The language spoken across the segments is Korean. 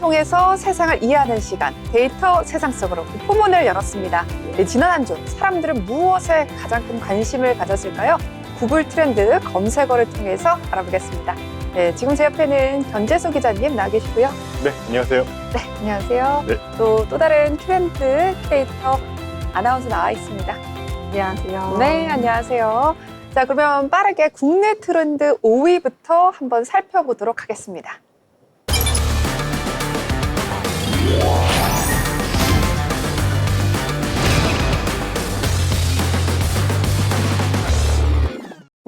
통해서 세상을 이해하는 시간, 데이터 세상 속으로 포문을 열었습니다. 지난 한 주 사람들은 무엇에 가장 큰 관심을 가졌을까요? 구글 트렌드 검색어를 통해서 알아보겠습니다. 네, 지금 제 옆에는 변재수 기자님 나와 계시고요. 네, 안녕하세요. 네, 안녕하세요. 네. 또 다른 트렌드 크리에이터 아나운서 나와 있습니다. 안녕하세요. 네, 안녕하세요. 자, 그러면 빠르게 국내 트렌드 5위부터 한번 살펴보도록 하겠습니다.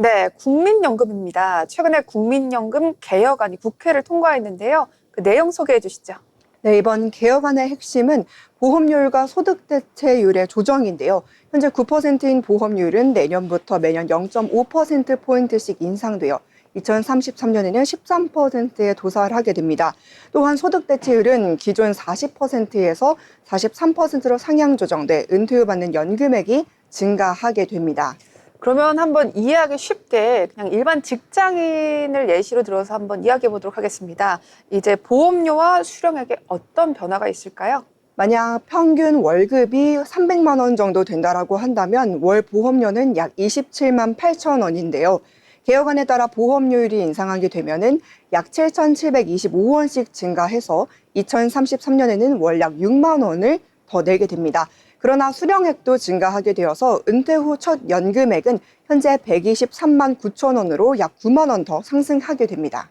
네, 국민연금입니다. 최근에 국민연금 개혁안이 국회를 통과했는데요. 그 내용 소개해 주시죠. 네, 이번 개혁안의 핵심은 보험료율과 소득대체율의 조정인데요. 현재 9%인 보험료율은 내년부터 매년 0.5%포인트씩 인상되어 2033년에는 13%에 도달을 하게 됩니다. 또한 소득대체율은 기존 40%에서 43%로 상향 조정돼 은퇴 후 받는 연금액이 증가하게 됩니다. 그러면 한번 이해하기 쉽게 그냥 일반 직장인을 예시로 들어서 한번 이야기해 보도록 하겠습니다. 이제 보험료와 수령액에 어떤 변화가 있을까요? 만약 평균 월급이 300만 원 정도 된다라고 한다면 월 보험료는 약 27만 8천 원인데요. 개혁안에 따라 보험료율이 인상하게 되면은 약 7,725원씩 증가해서 2033년에는 월 약 6만 원을 더 내게 됩니다. 그러나 수령액도 증가하게 되어서 은퇴 후 첫 연금액은 현재 123만 9천 원으로 약 9만 원 더 상승하게 됩니다.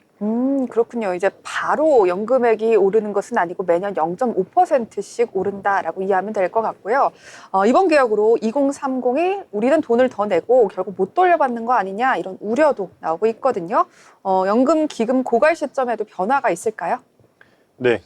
그렇군요. 이제 바로 연금액이 오르는 것은 아니고 매년 0.5%씩 오른다라고 이해하면 될 것 같고요. 이번 개혁으로 2030이 우리는 돈을 더 내고 결국 못 돌려받는 거 아니냐 이런 우려도 나오고 있거든요. 연금 기금 고갈 시점에도 변화가 있을까요? 네,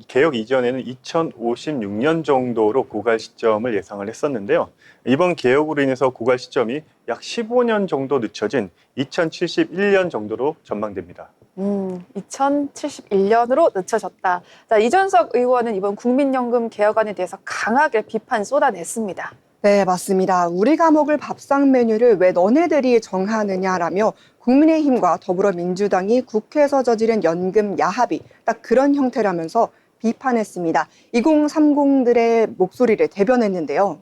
개혁 이전에는 2056년 정도로 고갈 시점을 예상을 했었는데요. 이번 개혁으로 인해서 고갈 시점이 약 15년 정도 늦춰진 2071년 정도로 전망됩니다. 2071년으로 늦춰졌다. 자, 이준석 의원은 이번 국민연금 개혁안에 대해서 강하게 비판 쏟아냈습니다. 네, 맞습니다. 우리 과목을 밥상 메뉴를 왜 너네들이 정하느냐라며 국민의힘과 더불어민주당이 국회에서 저지른 연금 야합이 딱 그런 형태라면서 비판했습니다. 2030들의 목소리를 대변했는데요.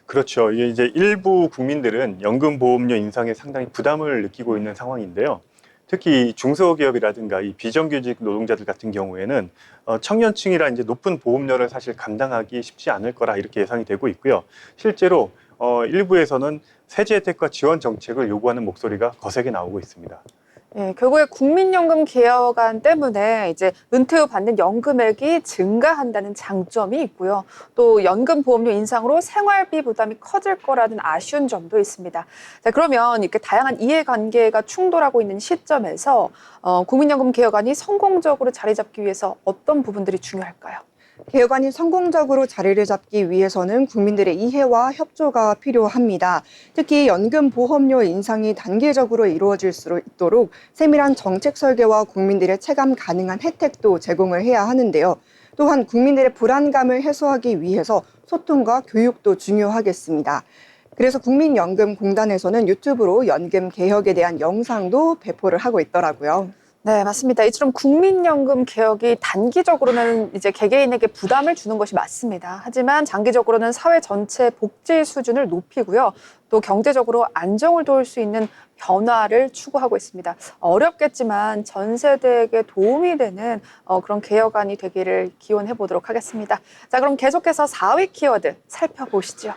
그렇죠. 이제 일부 국민들은 연금 보험료 인상에 상당히 부담을 느끼고 있는 상황인데요. 특히 중소기업이라든가 이 비정규직 노동자들 같은 경우에는 청년층이라 이제 높은 보험료를 사실 감당하기 쉽지 않을 거라 이렇게 예상이 되고 있고요. 실제로 일부에서는 세제 혜택과 지원 정책을 요구하는 목소리가 거세게 나오고 있습니다. 예, 결국에 국민연금 개혁안 때문에 이제 은퇴 후 받는 연금액이 증가한다는 장점이 있고요. 또 연금 보험료 인상으로 생활비 부담이 커질 거라는 아쉬운 점도 있습니다. 자, 그러면 이렇게 다양한 이해관계가 충돌하고 있는 시점에서 국민연금 개혁안이 성공적으로 자리 잡기 위해서 어떤 부분들이 중요할까요? 개혁안이 성공적으로 자리를 잡기 위해서는 국민들의 이해와 협조가 필요합니다. 특히 연금 보험료 인상이 단계적으로 이루어질 수 있도록 세밀한 정책 설계와 국민들의 체감 가능한 혜택도 제공을 해야 하는데요. 또한 국민들의 불안감을 해소하기 위해서 소통과 교육도 중요하겠습니다. 그래서 국민연금공단에서는 유튜브로 연금 개혁에 대한 영상도 배포를 하고 있더라고요. 네, 맞습니다. 이처럼 국민연금 개혁이 단기적으로는 이제 개개인에게 부담을 주는 것이 맞습니다. 하지만 장기적으로는 사회 전체 복지 수준을 높이고요. 또 경제적으로 안정을 도울 수 있는 변화를 추구하고 있습니다. 어렵겠지만 전 세대에게 도움이 되는 그런 개혁안이 되기를 기원해 보도록 하겠습니다. 자, 그럼 계속해서 4위 키워드 살펴보시죠.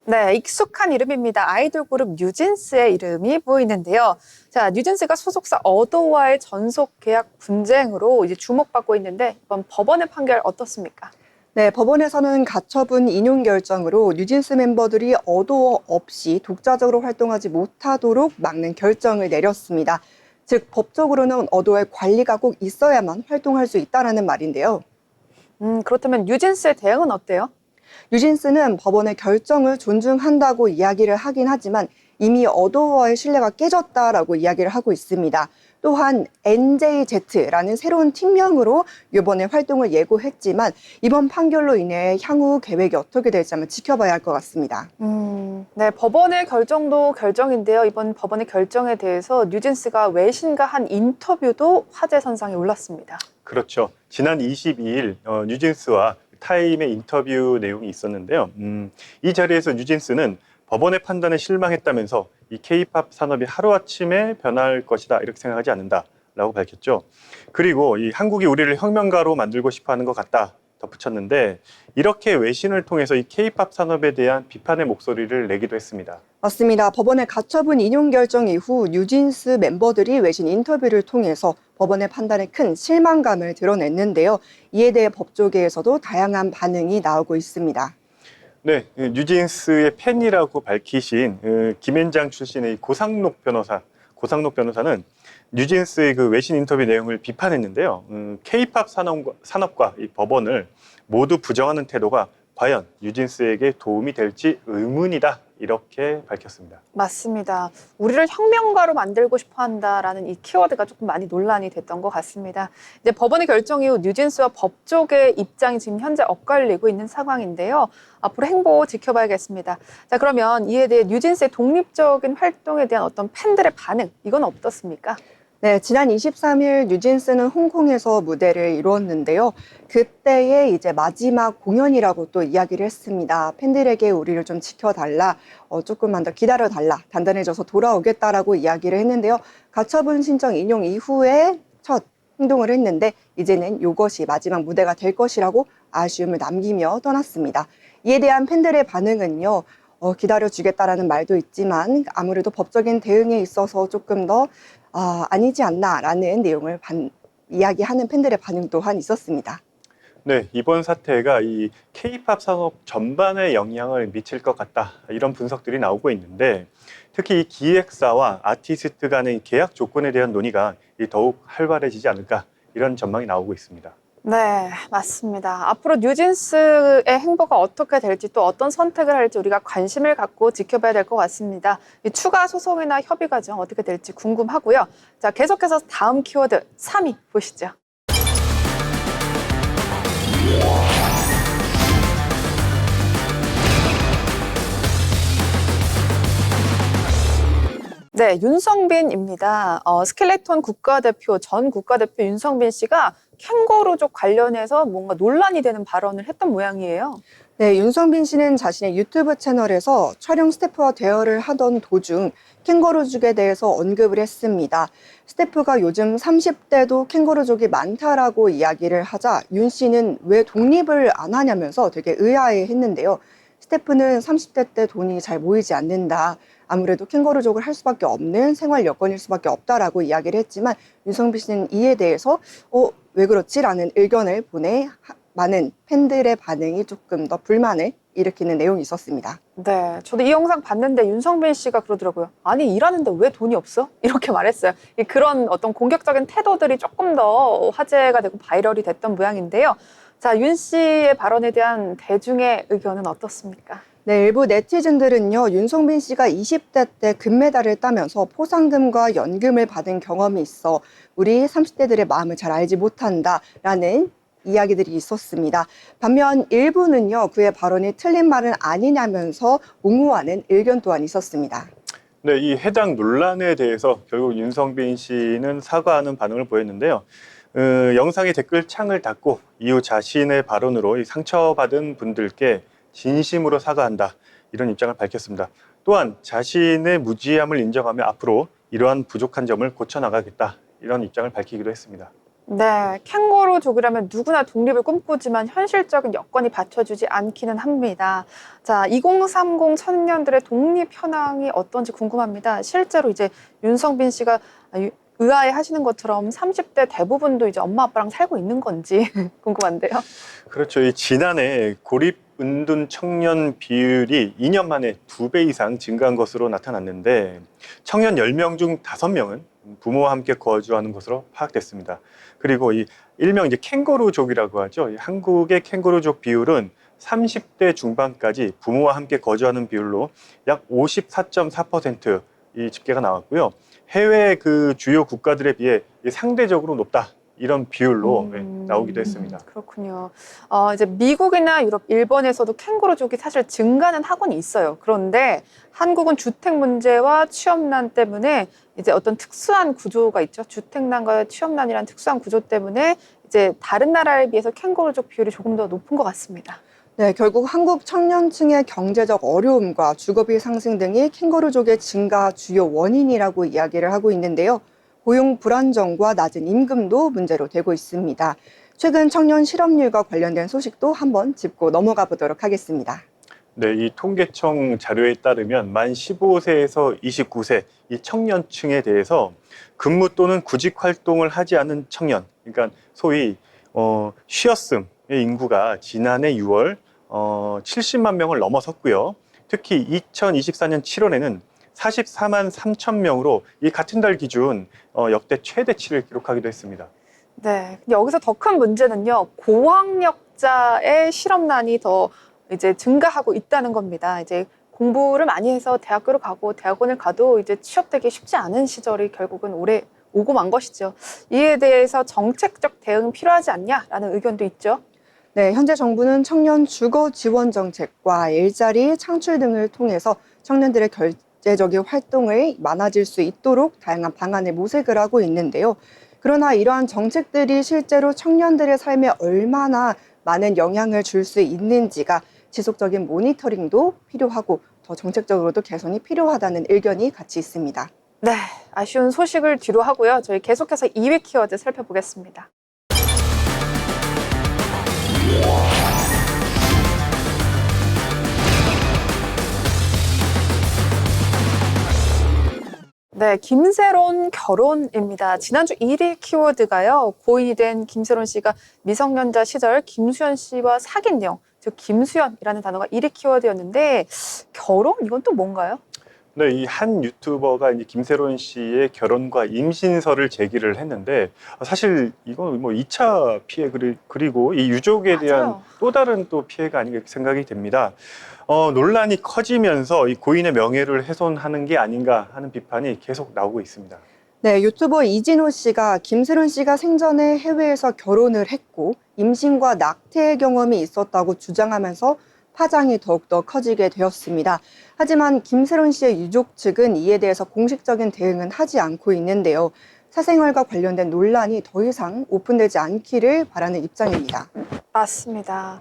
네, 익숙한 이름입니다. 아이돌 그룹 뉴진스의 이름이 보이는데요. 자, 뉴진스가 소속사 어도와의 전속 계약 분쟁으로 이제 주목받고 있는데 이번 법원의 판결 어떻습니까? 네, 법원에서는 가처분 인용 결정으로 뉴진스 멤버들이 어도 없이 독자적으로 활동하지 못하도록 막는 결정을 내렸습니다. 즉, 법적으로는 어도의 관리가 꼭 있어야만 활동할 수 있다는 말인데요. 그렇다면 뉴진스의 대응은 어때요? 뉴진스는 법원의 결정을 존중한다고 이야기를 하긴 하지만 이미 어도어와의 신뢰가 깨졌다라고 이야기를 하고 있습니다. 또한 NJZ라는 새로운 팀명으로 이번에 활동을 예고했지만 이번 판결로 인해 향후 계획이 어떻게 될지 한번 지켜봐야 할 것 같습니다. 네, 법원의 결정도 결정인데요. 이번 법원의 결정에 대해서 뉴진스가 외신과 한 인터뷰도 화제 선상에 올랐습니다. 그렇죠. 지난 22일 뉴진스와 타임의 인터뷰 내용이 있었는데요. 이 자리에서 뉴진스는 법원의 판단에 실망했다면서 이 K-팝 산업이 하루아침에 변할 것이다 이렇게 생각하지 않는다라고 밝혔죠. 그리고 이 한국이 우리를 혁명가로 만들고 싶어하는 것 같다 덧붙였는데 이렇게 외신을 통해서 이 K-팝 산업에 대한 비판의 목소리를 내기도 했습니다. 맞습니다. 법원의 가처분 인용 결정 이후 뉴진스 멤버들이 외신 인터뷰를 통해서 법원의 판단에 큰 실망감을 드러냈는데요. 이에 대해 법조계에서도 다양한 반응이 나오고 있습니다. 네, 뉴진스의 팬이라고 밝히신 김앤장 출신의 고상록 변호사는 뉴진스의 그 외신 인터뷰 내용을 비판했는데요. K-팝 산업과 이 법원을 모두 부정하는 태도가 과연 뉴진스에게 도움이 될지 의문이다 이렇게 밝혔습니다. 맞습니다. 우리를 혁명가로 만들고 싶어 한다라는 이 키워드가 조금 많이 논란이 됐던 것 같습니다. 이제 법원의 결정 이후 뉴진스와 법조계의 입장이 지금 현재 엇갈리고 있는 상황인데요. 앞으로 행보 지켜봐야겠습니다. 자, 그러면 이에 대해 뉴진스의 독립적인 활동에 대한 어떤 팬들의 반응, 이건 어떻습니까? 네, 지난 23일 뉴진스는 홍콩에서 무대를 이루었는데요. 그때의 이제 마지막 공연이라고 또 이야기를 했습니다. 팬들에게 우리를 좀 지켜달라, 조금만 더 기다려달라, 단단해져서 돌아오겠다라고 이야기를 했는데요. 가처분 신청 인용 이후에 첫 행동을 했는데 이제는 이것이 마지막 무대가 될 것이라고 아쉬움을 남기며 떠났습니다. 이에 대한 팬들의 반응은요. 기다려주겠다라는 말도 있지만 아무래도 법적인 대응에 있어서 조금 더 아니지 않나라는 내용을 이야기하는 팬들의 반응 또한 있었습니다. 네, 이번 사태가 이 K-팝 산업 전반에 영향을 미칠 것 같다 이런 분석들이 나오고 있는데 특히 이 기획사와 아티스트 간의 계약 조건에 대한 논의가 더욱 활발해지지 않을까 이런 전망이 나오고 있습니다. 네, 맞습니다. 앞으로 뉴진스의 행보가 어떻게 될지 또 어떤 선택을 할지 우리가 관심을 갖고 지켜봐야 될 것 같습니다. 이 추가 소송이나 협의 과정 어떻게 될지 궁금하고요. 자, 계속해서 다음 키워드 3위 보시죠. 네, 윤성빈입니다. 스켈레톤 전 국가대표 윤성빈 씨가 캥거루족 관련해서 뭔가 논란이 되는 발언을 했던 모양이에요. 네, 윤성빈 씨는 자신의 유튜브 채널에서 촬영 스태프와 대화를 하던 도중 캥거루족에 대해서 언급을 했습니다. 스태프가 요즘 30대도 캥거루족이 많다라고 이야기를 하자 윤 씨는 왜 독립을 안 하냐면서 되게 의아해했는데요. 스태프는 30대 때 돈이 잘 모이지 않는다. 아무래도 캥거루족을 할 수밖에 없는 생활 여건일 수밖에 없다라고 이야기를 했지만 윤성빈 씨는 이에 대해서 왜 그렇지라는 의견을 보내 많은 팬들의 반응이 조금 더 불만을 일으키는 내용이 있었습니다. 네, 저도 이 영상 봤는데 윤성빈 씨가 그러더라고요. 아니, 일하는데 왜 돈이 없어? 이렇게 말했어요. 그런 어떤 공격적인 태도들이 조금 더 화제가 되고 바이럴이 됐던 모양인데요. 자, 윤 씨의 발언에 대한 대중의 의견은 어떻습니까? 네, 일부 네티즌들은요, 윤성빈 씨가 20대 때 금메달을 따면서 포상금과 연금을 받은 경험이 있어 우리 30대들의 마음을 잘 알지 못한다라는 이야기들이 있었습니다. 반면 일부는요, 그의 발언이 틀린 말은 아니냐면서 옹호하는 의견 또한 있었습니다. 네, 이 해당 논란에 대해서 결국 윤성빈 씨는 사과하는 반응을 보였는데요. 영상의 댓글 창을 닫고 이후 자신의 발언으로 이 상처받은 분들께 진심으로 사과한다 이런 입장을 밝혔습니다. 또한 자신의 무지함을 인정하며 앞으로 이러한 부족한 점을 고쳐나가겠다 이런 입장을 밝히기도 했습니다. 네, 캥거루족이라면 누구나 독립을 꿈꾸지만 현실적인 여건이 받쳐주지 않기는 합니다. 자, 2030 청년들의 독립 현황이 어떤지 궁금합니다. 실제로 이제 윤성빈 씨가 의아해 하시는 것처럼 30대 대부분도 이제 엄마 아빠랑 살고 있는 건지 궁금한데요. 그렇죠. 이 지난해 고립 은둔 청년 비율이 2년 만에 2배 이상 증가한 것으로 나타났는데 청년 10명 중 5명은 부모와 함께 거주하는 것으로 파악됐습니다. 그리고 이 일명 이제 캥거루족이라고 하죠. 한국의 캥거루족 비율은 30대 중반까지 부모와 함께 거주하는 비율로 약 54.4% 이 집계가 나왔고요. 해외 그 주요 국가들에 비해 상대적으로 높다. 이런 비율로 나오기도 했습니다. 그렇군요. 이제 미국이나 유럽, 일본에서도 캥거루족이 사실 증가는 하고는 있어요. 그런데 한국은 주택 문제와 취업난 때문에 이제 어떤 특수한 구조가 있죠. 주택난과 취업난이란 특수한 구조 때문에 이제 다른 나라에 비해서 캥거루족 비율이 조금 더 높은 것 같습니다. 네, 결국 한국 청년층의 경제적 어려움과 주거비 상승 등이 캥거루족의 증가 주요 원인이라고 이야기를 하고 있는데요. 고용 불안정과 낮은 임금도 문제로 되고 있습니다. 최근 청년 실업률과 관련된 소식도 한번 짚고 넘어가 보도록 하겠습니다. 네, 이 통계청 자료에 따르면 만 15세에서 29세 이 청년층에 대해서 근무 또는 구직 활동을 하지 않은 청년, 그러니까 소위 쉬었음의 인구가 지난해 6월 70만 명을 넘어섰고요. 특히 2024년 7월에는 44만 3천 명으로 이 같은 달 기준 역대 최대치를 기록하기도 했습니다. 네. 근데 여기서 더 큰 문제는요, 고학력자의 실업난이 더 이제 증가하고 있다는 겁니다. 이제 공부를 많이 해서 대학교를 가고 대학원을 가도 이제 취업되기 쉽지 않은 시절이 결국은 올해 오고 만 것이죠. 이에 대해서 정책적 대응 필요하지 않냐라는 의견도 있죠. 네, 현재 정부는 청년 주거 지원 정책과 일자리 창출 등을 통해서 청년들의 경제적인 활동을 많아질 수 있도록 다양한 방안을 모색을 하고 있는데요. 그러나 이러한 정책들이 실제로 청년들의 삶에 얼마나 많은 영향을 줄 수 있는지가 지속적인 모니터링도 필요하고 더 정책적으로도 개선이 필요하다는 의견이 같이 있습니다. 네. 아쉬운 소식을 뒤로 하고요. 저희 계속해서 2위 키워드 살펴보겠습니다. 네, 김새론 결혼입니다. 지난주 1위 키워드가요. 고인이 된 김새론 씨가 미성년자 시절 김수현 씨와 사귄 내용, 즉 김수현이라는 단어가 1위 키워드였는데 결혼? 이건 또 뭔가요? 네, 이 한 유튜버가 이제 김새론 씨의 결혼과 임신설을 제기를 했는데 사실 이건 뭐 2차 피해 그리고 이 유족에 대한 맞아요. 또 다른 또 피해가 아닌가 생각이 됩니다. 논란이 커지면서 이 고인의 명예를 훼손하는 게 아닌가 하는 비판이 계속 나오고 있습니다. 네, 유튜버 이진호 씨가 김세론 씨가 생전에 해외에서 결혼을 했고 임신과 낙태 경험이 있었다고 주장하면서 파장이 더욱더 커지게 되었습니다. 하지만 김세론 씨의 유족 측은 이에 대해서 공식적인 대응은 하지 않고 있는데요. 사생활과 관련된 논란이 더 이상 오픈되지 않기를 바라는 입장입니다. 맞습니다.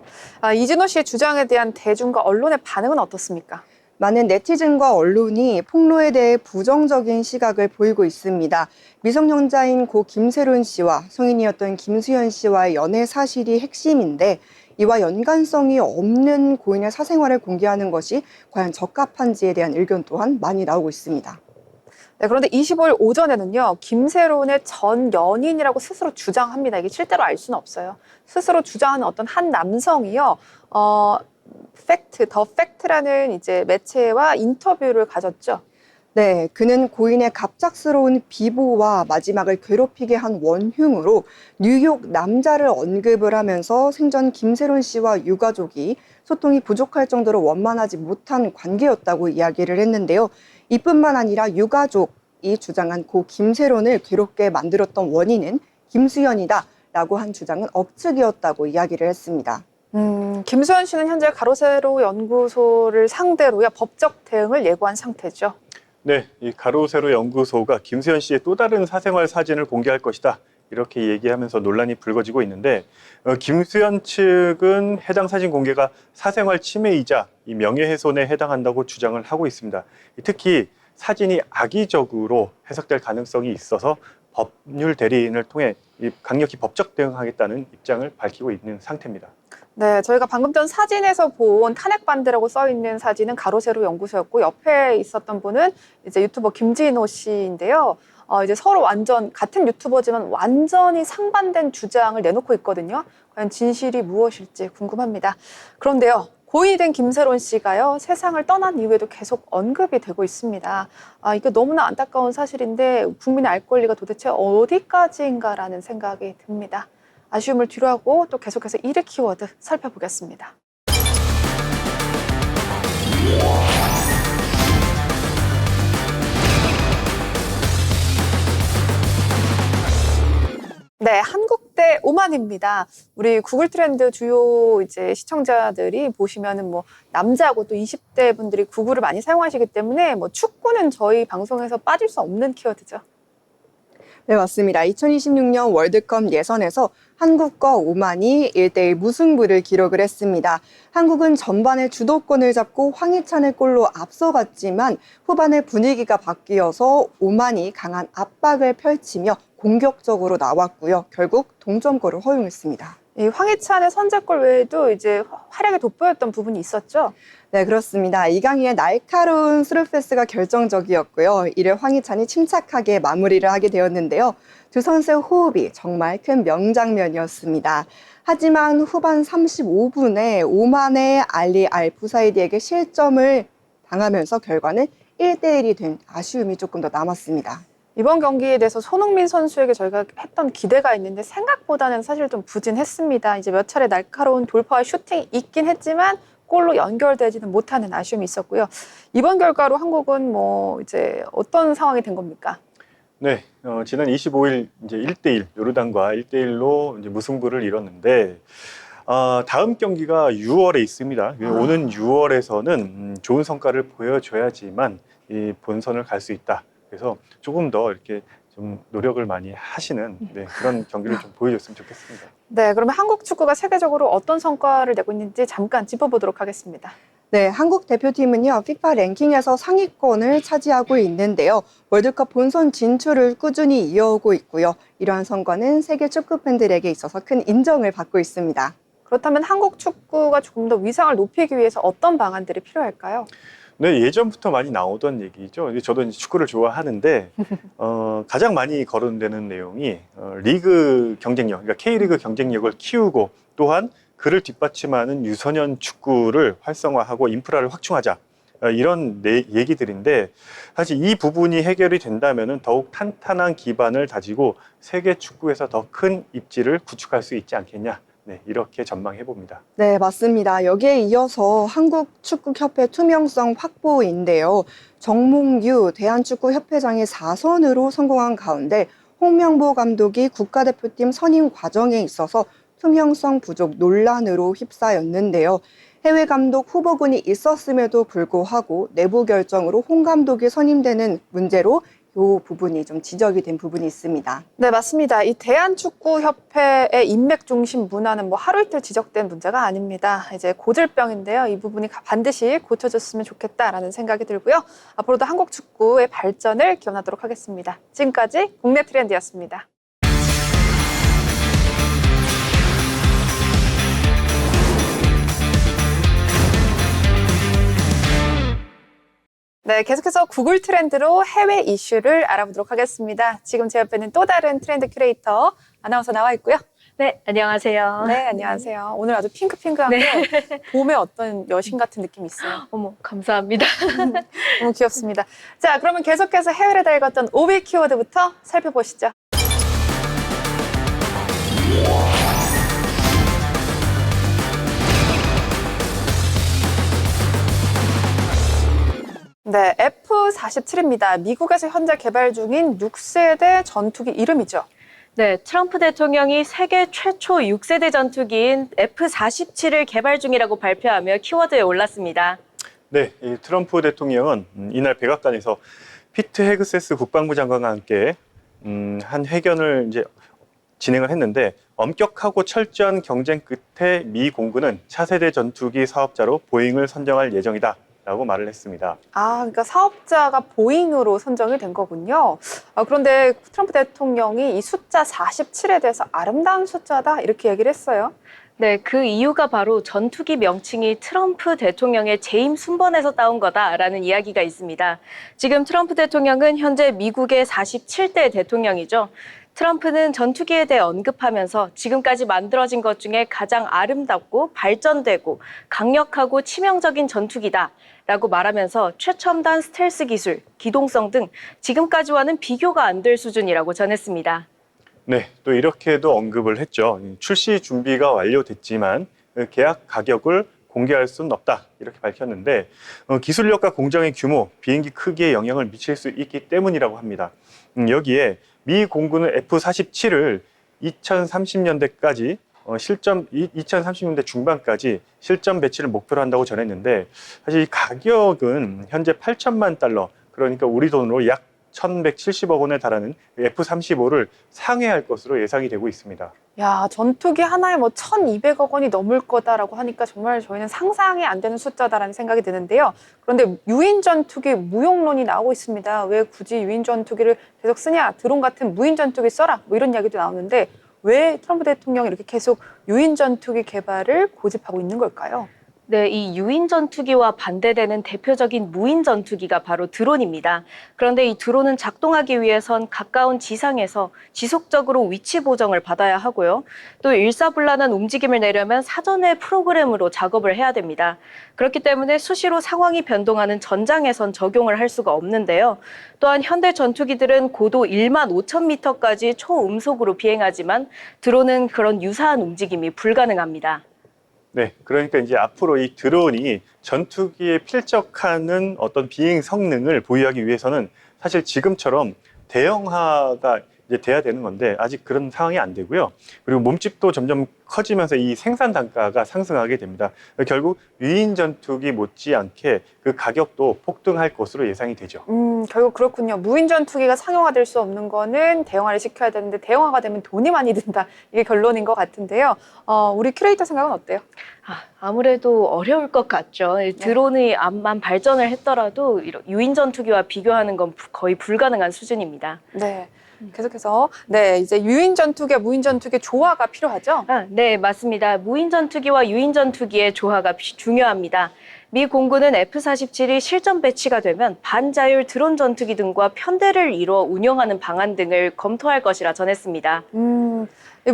이진호 씨의 주장에 대한 대중과 언론의 반응은 어떻습니까? 많은 네티즌과 언론이 폭로에 대해 부정적인 시각을 보이고 있습니다. 미성년자인 고 김세론 씨와 성인이었던 김수현 씨와의 연애 사실이 핵심인데 이와 연관성이 없는 고인의 사생활을 공개하는 것이 과연 적합한지에 대한 의견 또한 많이 나오고 있습니다. 네, 그런데 25일 오전에는요, 김새론의 전 연인이라고 스스로 주장합니다. 이게 실제로 알 수는 없어요. 스스로 주장하는 어떤 한 남성이요, 더 팩트라는 이제 매체와 인터뷰를 가졌죠. 네, 그는 고인의 갑작스러운 비보와 마지막을 괴롭히게 한 원흉으로 뉴욕 남자를 언급을 하면서 생전 김세론 씨와 유가족이 소통이 부족할 정도로 원만하지 못한 관계였다고 이야기를 했는데요. 이뿐만 아니라 유가족이 주장한 고 김세론을 괴롭게 만들었던 원인은 김수현이다라고 한 주장은 억측이었다고 이야기를 했습니다. 김수현 씨는 현재 가로세로 연구소를 상대로요, 법적 대응을 예고한 상태죠. 네, 이 가로세로 연구소가 김수현 씨의 또 다른 사생활 사진을 공개할 것이다. 이렇게 얘기하면서 논란이 불거지고 있는데 김수현 측은 해당 사진 공개가 사생활 침해이자 이 명예훼손에 해당한다고 주장을 하고 있습니다. 특히 사진이 악의적으로 해석될 가능성이 있어서 법률 대리인을 통해 강력히 법적 대응하겠다는 입장을 밝히고 있는 상태입니다. 네, 저희가 방금 전 사진에서 본 탄핵 반대라고 써 있는 사진은 가로세로 연구소였고 옆에 있었던 분은 이제 유튜버 김진호 씨인데요. 이제 서로 완전 같은 유튜버지만 완전히 상반된 주장을 내놓고 있거든요. 과연 진실이 무엇일지 궁금합니다. 그런데요, 고인이 된 김새론 씨가요, 세상을 떠난 이후에도 계속 언급이 되고 있습니다. 이게 너무나 안타까운 사실인데 국민의 알 권리가 도대체 어디까지인가라는 생각이 듭니다. 아쉬움을 뒤로하고 또 계속해서 1위 키워드 살펴보겠습니다. 네, 한국 대 오만입니다. 우리 구글 트렌드 주요 이제 시청자들이 보시면은 뭐 남자고 또 20대 분들이 구글을 많이 사용하시기 때문에 뭐 축구는 저희 방송에서 빠질 수 없는 키워드죠. 네, 맞습니다. 2026년 월드컵 예선에서 한국과 오만이 1대1 무승부를 기록을 했습니다. 한국은 전반에 주도권을 잡고 황희찬의 골로 앞서갔지만 후반에 분위기가 바뀌어서 오만이 강한 압박을 펼치며 공격적으로 나왔고요. 결국 동점골을 허용했습니다. 이 황희찬의 선제골 외에도 이제 활약이 돋보였던 부분이 있었죠. 네, 그렇습니다. 이강인의 날카로운 스루 패스가 결정적이었고요. 이를 황희찬이 침착하게 마무리를 하게 되었는데요. 두 선수의 호흡이 정말 큰 명장면이었습니다. 하지만 후반 35분에 오만의 알리 알 부사이디에게 실점을 당하면서 결과는 1대1이 된 아쉬움이 조금 더 남았습니다. 이번 경기에 대해서 손흥민 선수에게 저희가 했던 기대가 있는데 생각보다는 사실 좀 부진했습니다. 이제 몇 차례 날카로운 돌파와 슈팅이 있긴 했지만 골로 연결되지는 못하는 아쉬움이 있었고요. 이번 결과로 한국은 뭐 이제 어떤 상황이 된 겁니까? 네, 지난 25일 이제 1대1 요르단과 1대1로 이제 무승부를 이뤘는데 다음 경기가 6월에 있습니다. 오는 6월에서는 좋은 성과를 보여줘야지만 이 본선을 갈 수 있다. 그래서 조금 더 이렇게 좀 노력을 많이 하시는 그런 경기를 좀 보여줬으면 좋겠습니다. 네, 그러면 한국 축구가 세계적으로 어떤 성과를 내고 있는지 잠깐 짚어보도록 하겠습니다. 네, 한국 대표팀은요, FIFA 랭킹에서 상위권을 차지하고 있는데요. 월드컵 본선 진출을 꾸준히 이어오고 있고요. 이러한 성과는 세계 축구 팬들에게 있어서 큰 인정을 받고 있습니다. 그렇다면 한국 축구가 조금 더 위상을 높이기 위해서 어떤 방안들이 필요할까요? 네, 예전부터 많이 나오던 얘기죠. 저도 이제 축구를 좋아하는데 가장 많이 거론되는 내용이 리그 경쟁력, 그러니까 K리그 경쟁력을 키우고 또한 그를 뒷받침하는 유소년 축구를 활성화하고 인프라를 확충하자. 이런 얘기들인데 사실 이 부분이 해결이 된다면 더욱 탄탄한 기반을 다지고 세계 축구에서 더 큰 입지를 구축할 수 있지 않겠냐. 네, 이렇게 전망해 봅니다. 네, 맞습니다. 여기에 이어서 한국축구협회 투명성 확보인데요. 정몽유 대한축구협회장이 4선으로 성공한 가운데 홍명보 감독이 국가대표팀 선임 과정에 있어서 투명성 부족 논란으로 휩싸였는데요. 해외 감독 후보군이 있었음에도 불구하고 내부 결정으로 홍 감독이 선임되는 문제로 이 부분이 좀 지적이 된 부분이 있습니다. 네, 맞습니다. 이 대한축구협회의 인맥 중심 문화는 뭐 하루 이틀 지적된 문제가 아닙니다. 이제 고질병인데요. 이 부분이 반드시 고쳐졌으면 좋겠다라는 생각이 들고요. 앞으로도 한국 축구의 발전을 기원하도록 하겠습니다. 지금까지 국내 트렌드였습니다. 네, 계속해서 구글 트렌드로 해외 이슈를 알아보도록 하겠습니다. 지금 제 옆에는 또 다른 트렌드 큐레이터 아나운서 나와 있고요. 네, 안녕하세요. 네, 안녕하세요. 오늘 아주 핑크핑크한데 봄의 어떤 여신 같은 느낌이 있어요. 어머, 감사합니다. 너무 귀엽습니다. 자, 그러면 계속해서 해외를 달궜던 5위 키워드부터 살펴보시죠. 네, F-47입니다. 미국에서 현재 개발 중인 6세대 전투기 이름이죠. 네, 트럼프 대통령이 세계 최초 6세대 전투기인 F-47을 개발 중이라고 발표하며 키워드에 올랐습니다. 네, 이 트럼프 대통령은 이날 백악관에서 피트 헤그세스 국방부 장관과 함께 한 회견을 이제 진행을 했는데 엄격하고 철저한 경쟁 끝에 미 공군은 차세대 전투기 사업자로 보잉을 선정할 예정이다. 라고 말을 했습니다. 그러니까 사업자가 보잉으로 선정이 된 거군요. 그런데 트럼프 대통령이 이 숫자 47에 대해서 아름다운 숫자다 이렇게 얘기를 했어요. 네, 그 이유가 바로 전투기 명칭이 트럼프 대통령의 재임 순번에서 따온 거다라는 이야기가 있습니다. 지금 트럼프 대통령은 현재 미국의 47대 대통령이죠. 트럼프는 전투기에 대해 언급하면서 지금까지 만들어진 것 중에 가장 아름답고 발전되고 강력하고 치명적인 전투기다 라고 말하면서 최첨단 스텔스 기술, 기동성 등 지금까지와는 비교가 안 될 수준이라고 전했습니다. 네, 또 이렇게도 언급을 했죠. 출시 준비가 완료됐지만 계약 가격을 공개할 수는 없다 이렇게 밝혔는데 기술력과 공정의 규모, 비행기 크기에 영향을 미칠 수 있기 때문이라고 합니다. 여기에 미 공군은 F-47을 2030년대까지 2030년대 중반까지 실전 배치를 목표로 한다고 전했는데 사실 이 가격은 현재 8천만 달러, 그러니까 우리 돈으로 약 1,170억 원에 달하는 F-35를 상회할 것으로 예상이 되고 있습니다. 야, 전투기 하나에 뭐 1,200억 원이 넘을 거다라고 하니까 정말 저희는 상상이 안 되는 숫자다라는 생각이 드는데요. 그런데 유인 전투기 무용론이 나오고 있습니다. 왜 굳이 유인 전투기를 계속 쓰냐? 드론 같은 무인 전투기 써라. 뭐 이런 이야기도 나오는데 왜 트럼프 대통령이 이렇게 계속 유인 전투기 개발을 고집하고 있는 걸까요? 네, 이 유인 전투기와 반대되는 대표적인 무인 전투기가 바로 드론입니다. 그런데 이 드론은 작동하기 위해선 가까운 지상에서 지속적으로 위치 보정을 받아야 하고요. 또 일사불란한 움직임을 내려면 사전에 프로그램으로 작업을 해야 됩니다. 그렇기 때문에 수시로 상황이 변동하는 전장에선 적용을 할 수가 없는데요. 또한 현대 전투기들은 고도 15,000m까지 초음속으로 비행하지만 드론은 그런 유사한 움직임이 불가능합니다. 네, 그러니까 이제 앞으로 이 드론이 전투기에 필적하는 어떤 비행 성능을 보유하기 위해서는 사실 지금처럼 대형화가 이제 돼야 되는 건데 아직 그런 상황이 안 되고요. 그리고 몸집도 점점 커지면서 이 생산 단가가 상승하게 됩니다. 결국 유인 전투기 못지않게 그 가격도 폭등할 것으로 예상이 되죠. 결국 그렇군요. 무인 전투기가 상용화될 수 없는 거는 대형화를 시켜야 되는데 대형화가 되면 돈이 많이 든다. 이게 결론인 것 같은데요. 우리 큐레이터 생각은 어때요? 아무래도 어려울 것 같죠. 드론이 암만 발전을 했더라도 유인 전투기와 비교하는 건 거의 불가능한 수준입니다. 네. 계속해서 이제 유인 전투기와 무인 전투기의 조화가 필요하죠? 네, 맞습니다. 무인 전투기와 유인 전투기의 조화가 중요합니다. 미 공군은 F-47이 실전 배치가 되면 반자율 드론 전투기 등과 편대를 이루어 운영하는 방안 등을 검토할 것이라 전했습니다.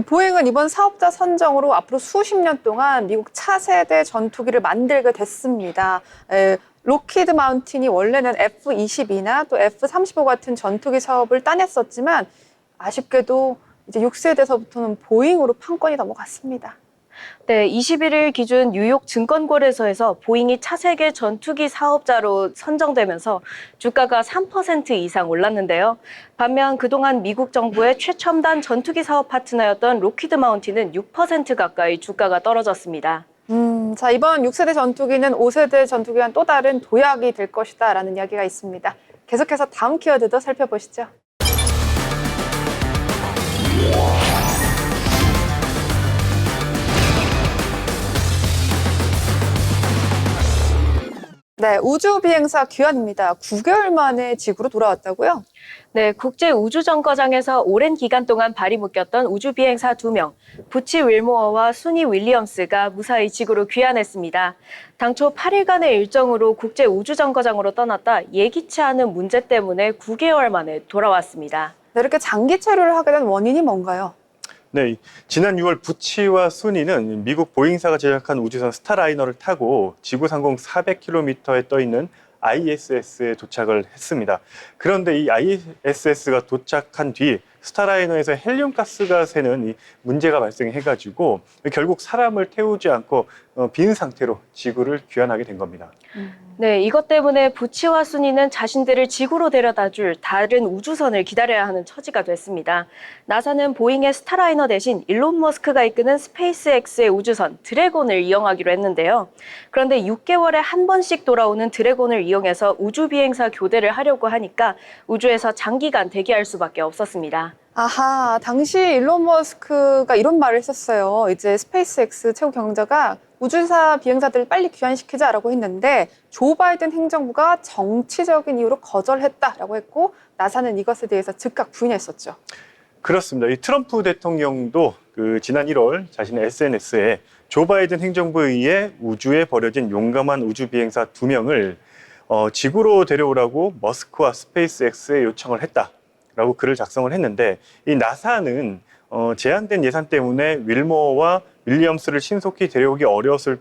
보잉은 이번 사업자 선정으로 앞으로 수십 년 동안 미국 차세대 전투기를 만들게 됐습니다. 록히드 마운틴이 원래는 F-22나 또 F-35 같은 전투기 사업을 따냈었지만 아쉽게도 이제 6세대서부터는 보잉으로 판권이 넘어갔습니다. 네, 21일 기준 뉴욕 증권거래소에서 보잉이 차세계 전투기 사업자로 선정되면서 주가가 3% 이상 올랐는데요. 반면 그동안 미국 정부의 최첨단 전투기 사업 파트너였던 록히드 마운틴은 6% 가까이 주가가 떨어졌습니다. 자, 이번 6세대 전투기는 5세대 전투기와는 또 다른 도약이 될 것이다 라는 이야기가 있습니다. 계속해서 다음 키워드도 살펴보시죠. 네, 우주 비행사 귀환입니다. 9개월 만에 지구로 돌아왔다고요? 네, 국제우주정거장에서 오랜 기간 동안 발이 묶였던 우주비행사 2명, 부치 윌모어와 수니 윌리엄스가 무사히 지구로 귀환했습니다. 당초 8일간의 일정으로 국제우주정거장으로 떠났다 예기치 않은 문제 때문에 9개월 만에 돌아왔습니다. 네, 이렇게 장기 체류를 하게 된 원인이 뭔가요? 네, 지난 6월 부치와 수니는 미국 보잉사가 제작한 우주선 스타라이너를 타고 지구 상공 400km에 떠 있는 ISS에 도착을 했습니다. 그런데 이 ISS가 도착한 뒤 스타라이너에서 헬륨가스가 새는 이 문제가 발생해가지고 결국 사람을 태우지 않고 빈 상태로 지구를 귀환하게 된 겁니다. 네, 이것 때문에 부치와 수니는 자신들을 지구로 데려다 줄 다른 우주선을 기다려야 하는 처지가 됐습니다. 나사는 보잉의 스타라이너 대신 일론 머스크가 이끄는 스페이스X의 우주선 드래곤을 이용하기로 했는데요. 그런데 6개월에 한 번씩 돌아오는 드래곤을 이용해서 우주비행사 교대를 하려고 하니까 우주에서 장기간 대기할 수밖에 없었습니다. 아하, 당시 일론 머스크가 이런 말을 했었어요. 이제 스페이스X 최고 경영자가 우주사 비행사들을 빨리 귀환시키자라고 했는데 조 바이든 행정부가 정치적인 이유로 거절했다라고 했고 나사는 이것에 대해서 즉각 부인했었죠. 그렇습니다. 이 트럼프 대통령도 지난 1월 자신의 SNS에 조 바이든 행정부에 의해 우주에 버려진 용감한 우주 비행사 2명을 지구로 데려오라고 머스크와 스페이스X에 요청을 했다라고 글을 작성을 했는데 이 나사는 제한된 예산 때문에 윌모어와 윌리엄스를 신속히 데려오기 어려웠을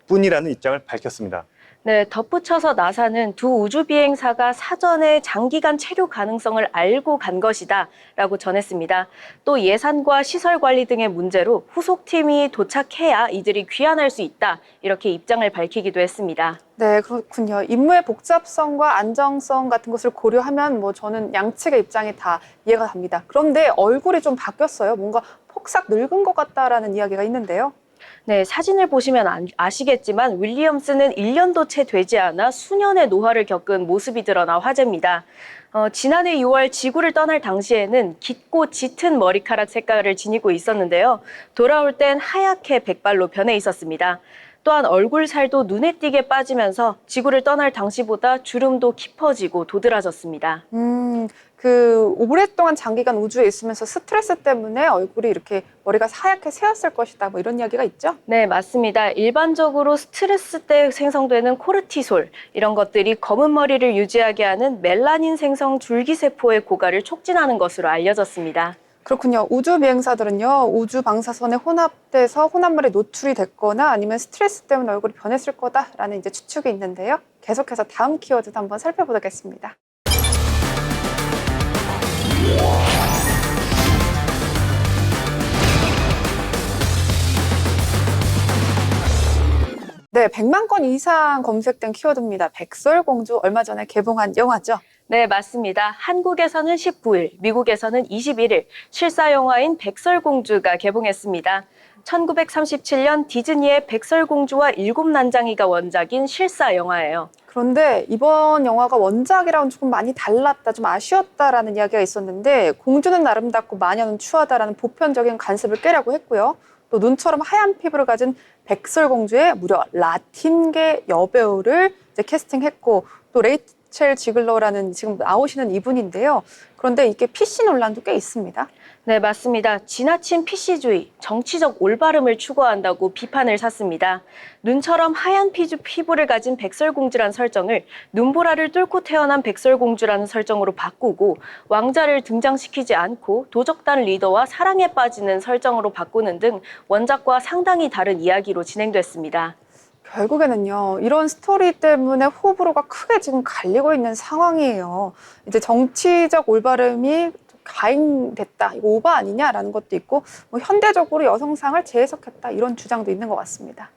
뿐이라는 입장을 밝혔습니다. 네, 덧붙여서 나사는 두 우주 비행사가 사전에 장기간 체류 가능성을 알고 간 것이다라고 전했습니다. 또 예산과 시설 관리 등의 문제로 후속팀이 도착해야 이들이 귀환할 수 있다, 이렇게 입장을 밝히기도 했습니다. 네, 그렇군요. 임무의 복잡성과 안정성 같은 것을 고려하면 뭐 저는 양측의 입장이 다 이해가 갑니다. 그런데 얼굴이 좀 바뀌었어요. 뭔가 폭삭 늙은 것 같다라는 이야기가 있는데요. 네, 사진을 보시면 아시겠지만 윌리엄스는 1년도 채 되지 않아 수년의 노화를 겪은 모습이 드러나 화제입니다. 지난해 6월 지구를 떠날 당시에는 깊고 짙은 머리카락 색깔을 지니고 있었는데요. 돌아올 땐 하얗게 백발로 변해 있었습니다. 또한 얼굴 살도 눈에 띄게 빠지면서 지구를 떠날 당시보다 주름도 깊어지고 도드라졌습니다. 오랫동안 장기간 우주에 있으면서 스트레스 때문에 얼굴이 이렇게 머리가 하얗게 새었을 것이다. 뭐 이런 이야기가 있죠? 네, 맞습니다. 일반적으로 스트레스 때 생성되는 코르티솔, 이런 것들이 검은 머리를 유지하게 하는 멜라닌 생성 줄기세포의 고갈을 촉진하는 것으로 알려졌습니다. 그렇군요. 우주 비행사들은요, 우주 방사선에 혼합돼서 혼합물에 노출이 됐거나 아니면 스트레스 때문에 얼굴이 변했을 거다라는 이제 추측이 있는데요. 계속해서 다음 키워드도 한번 살펴보겠습니다. 네, 100만 건 이상 검색된 키워드입니다. 백설공주 얼마 전에 개봉한 영화죠. 네, 맞습니다. 한국에서는 19일, 미국에서는 21일 실사 영화인 백설공주가 개봉했습니다. 1937년 디즈니의 백설공주와 일곱 난장이가 원작인 실사 영화예요. 그런데 이번 영화가 원작이랑은 조금 많이 달랐다, 좀 아쉬웠다라는 이야기가 있었는데 공주는 아름답고 마녀는 추하다라는 보편적인 관습을 깨려고 했고요. 또 눈처럼 하얀 피부를 가진 백설공주의 무려 라틴계 여배우를 이제 캐스팅했고 또 레이첼 지글러라는 지금 나오시는 이분인데요. 그런데 이게 PC 논란도 꽤 있습니다. 네, 맞습니다. 지나친 PC주의, 정치적 올바름을 추구한다고 비판을 샀습니다. 눈처럼 하얀 피부를 가진 백설공주란 설정을 눈보라를 뚫고 태어난 백설공주라는 설정으로 바꾸고 왕자를 등장시키지 않고 도적단 리더와 사랑에 빠지는 설정으로 바꾸는 등 원작과 상당히 다른 이야기로 진행됐습니다. 결국에는요, 이런 스토리 때문에 호불호가 크게 지금 갈리고 있는 상황이에요. 이제 정치적 올바름이 가행됐다, 이거 오바 아니냐라는 것도 있고, 뭐 현대적으로 여성상을 재해석했다, 이런 주장도 있는 것 같습니다.